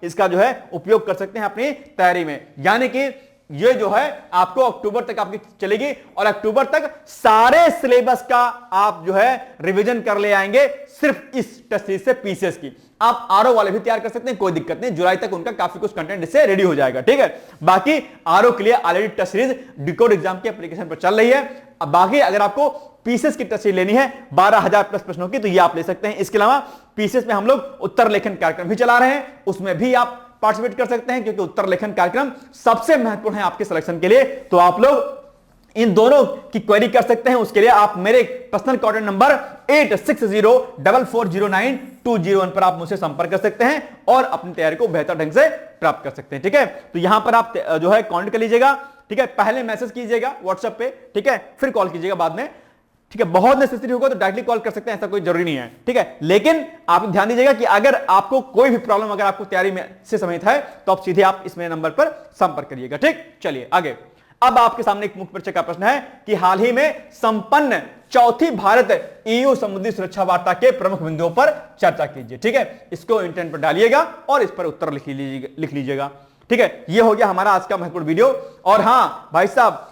इसका जो है उपयोग कर सकते हैं अपनी तैयारी में। यानी कि ये जो है आपको अक्टूबर तक आपकी चलेगी और अक्टूबर तक सारे सिलेबस का आप जो है रिवीजन कर ले आएंगे सिर्फ इस टेस्ट सीरीज से पीसीएस की। आप आरओ वाले भी तैयार कर सकते हैं, कोई दिक्कत नहीं। जुलाई तक उनका काफी कुछ कंटेंट इससे रेडी हो जाएगा। ठीक है, बाकी आरओ के लिए already test series decode exam की एप्लीकेशन पर चल रही है। अब बाकी अगर आपको पीसीएस की टेस्ट सीरीज लेनी है 12,000 प्लस प्रश्नों की, तो ये आप ले सकते हैं। इसके अलावा पीसीएस में हम लोग उत्तर लेखन कार्यक्रम भी चला रहे हैं, उसमें भी आप पार्टिसिपेट कर सकते हैं, क्योंकि उत्तर लेखन कार्यक्रम सबसे महत्वपूर्ण है आपके सिलेक्शन के लिए। तो आप लोग इन दोनों की क्वेरी कर सकते हैं। उसके लिए आप मेरे पर्सनल कॉन्टैक्ट नंबर 8604409201 पर आप मुझसे संपर्क कर सकते हैं और अपनी तैयारी को बेहतर ढंग से प्राप्त कर सकते हैं। ठीक है, तो यहां पर आप जो है कॉन्टेक्ट कर लीजिएगा। ठीक है, पहले मैसेज कीजिएगा व्हाट्सएप पे, ठीक है, फिर कॉल कीजिएगा बाद में। ठीक है, बहुत नेसेसरी होगा तो डायरेक्टली कॉल कर सकते हैं, ऐसा कोई जरूरी नहीं है। ठीक है, लेकिन आप ध्यान दीजिएगा कि अगर आपको कोई भी प्रॉब्लम अगर आपको तैयारी में से संबंधित है तो आप सीधे आप इस मेरे नंबर पर संपर्क करिएगा। ठीक, चलिए आगे। अब आपके सामने एक मुख्य परीक्षा का प्रश्न है कि हाल ही में संपन्न चौथी भारत ईयू समुद्री सुरक्षा वार्ता के प्रमुख बिंदुओं पर चर्चा कीजिए। ठीक है, इसको इंटरनेट पर डालिएगा और इस पर उत्तर लिख लीजिएगा। ठीक है, ये हो गया हमारा आज का महत्वपूर्ण वीडियो। और हां भाई साहब,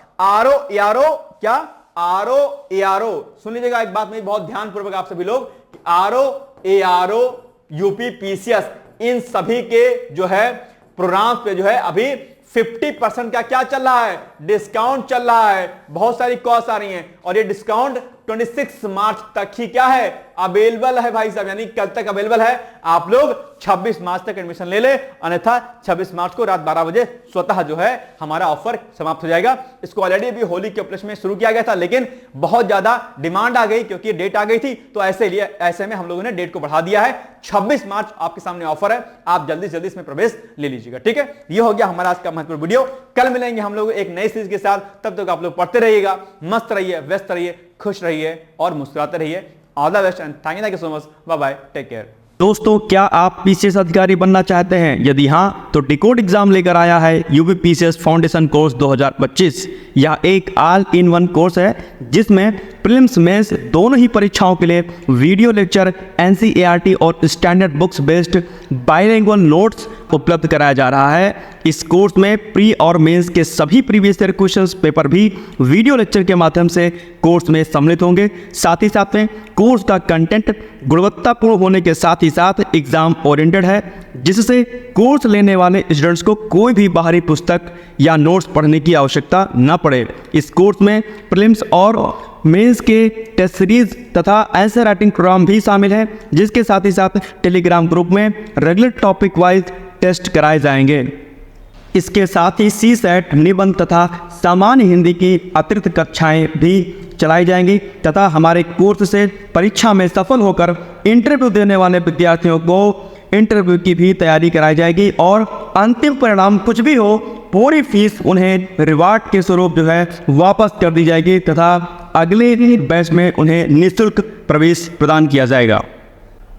आरओ सुन लीजिएगा एक बात में बहुत ध्यानपूर्वक आप सभी लोग, आरओ यूपी पीसीएस इन सभी के जो है प्रोग्राम पे जो है अभी 50% का क्या चल रहा है? डिस्काउंट चल रहा है। बहुत सारी कॉस्ट आ रही हैं और ये डिस्काउंट 26 मार्च तक ही क्या है? अवेलेबल है भाई साहब, यानी कल तक अवेलेबल है। आप लोग 26 मार्च तक एडमिशन ले ले, अन्यथा 26 मार्च को रात 12 बजे स्वतः जो है हमारा ऑफर समाप्त हो जाएगा। इसको ऑलरेडी अभी होली के उपलक्ष्य में शुरू किया गया था, लेकिन बहुत ज्यादा डिमांड आ गई क्योंकि डेट आ गई थी, तो ऐसे में हम लोगों ने डेट को बढ़ा दिया है। 26 मार्च आपके सामने ऑफर है, आप जल्दी जल्दी इसमें प्रवेश ले लीजिएगा। ठीक है, ये हो गया हमारा आज का महत्वपूर्ण वीडियो। कल मिलेंगे हम लोग एक नई सीरीज के साथ। तब तक आप लोग पढ़ते रहिएगा, मस्त रहिए, व्यस्त रहिए, खुश रहिए और मुस्कुराते रहिए। All the best and thank you so much. Bye bye, take care. दोस्तों, क्या आप पीसीएस अधिकारी बनना चाहते हैं? यदि हाँ, तो डिकोड एग्जाम लेकर आया है यूपी पीसीएस फाउंडेशन कोर्स 2025। यह एक ऑल इन वन कोर्स है जिसमें प्रीलिम्स मेंस दोनों ही परीक्षाओं के लिए वीडियो लेक्चर, एनसीईआरटी और standard books based bilingual notes उपलब्ध कराया जा रहा है। इस कोर्स में प्री और मेंस के सभी प्रीवियस ईयर क्वेश्चंस पेपर भी वीडियो लेक्चर के माध्यम से कोर्स में सम्मिलित होंगे। साथ ही साथ में कोर्स का कंटेंट गुणवत्तापूर्ण होने के साथ ही साथ एग्जाम ओरिएंटेड है, जिससे कोर्स लेने वाले स्टूडेंट्स को कोई भी बाहरी पुस्तक या नोट्स पढ़ने की आवश्यकता न पड़े। इस कोर्स में प्रीलिम्स और मेंस के टेस्ट सीरीज तथा आंसर राइटिंग प्रोग्राम भी शामिल है, जिसके साथ ही साथ टेलीग्राम ग्रुप में रेगुलर टॉपिक वाइज टेस्ट कराए जाएंगे। इसके साथ ही CSET, निबंध तथा सामान्य हिंदी की अतिरिक्त कक्षाएं भी चलाई जाएंगी तथा हमारे कोर्स से परीक्षा में सफल होकर इंटरव्यू देने वाले विद्यार्थियों को इंटरव्यू की भी तैयारी कराई जाएगी और अंतिम परिणाम कुछ भी हो पूरी फीस उन्हें रिवार्ड के स्वरूप जो है वापस कर दी जाएगी तथा अगले बैच में उन्हें निःशुल्क प्रवेश प्रदान किया जाएगा।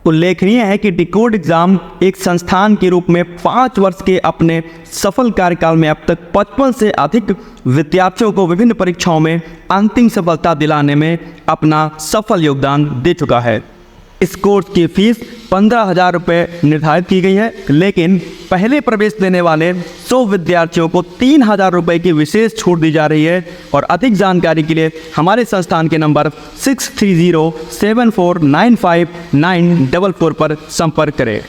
उल्लेखनीय है कि डिकोड एग्जाम एक संस्थान के रूप में 5 वर्ष के अपने सफल कार्यकाल में अब तक 55 से अधिक विद्यार्थियों को विभिन्न परीक्षाओं में अंतिम सफलता दिलाने में अपना सफल योगदान दे चुका है। इस कोर्स की फीस 15,000 रुपये निर्धारित की गई है, लेकिन पहले प्रवेश देने वाले 100 विद्यार्थियों को 3,000 रुपये की विशेष छूट दी जा रही है। और अधिक जानकारी के लिए हमारे संस्थान के नंबर 6307495944 पर संपर्क करें।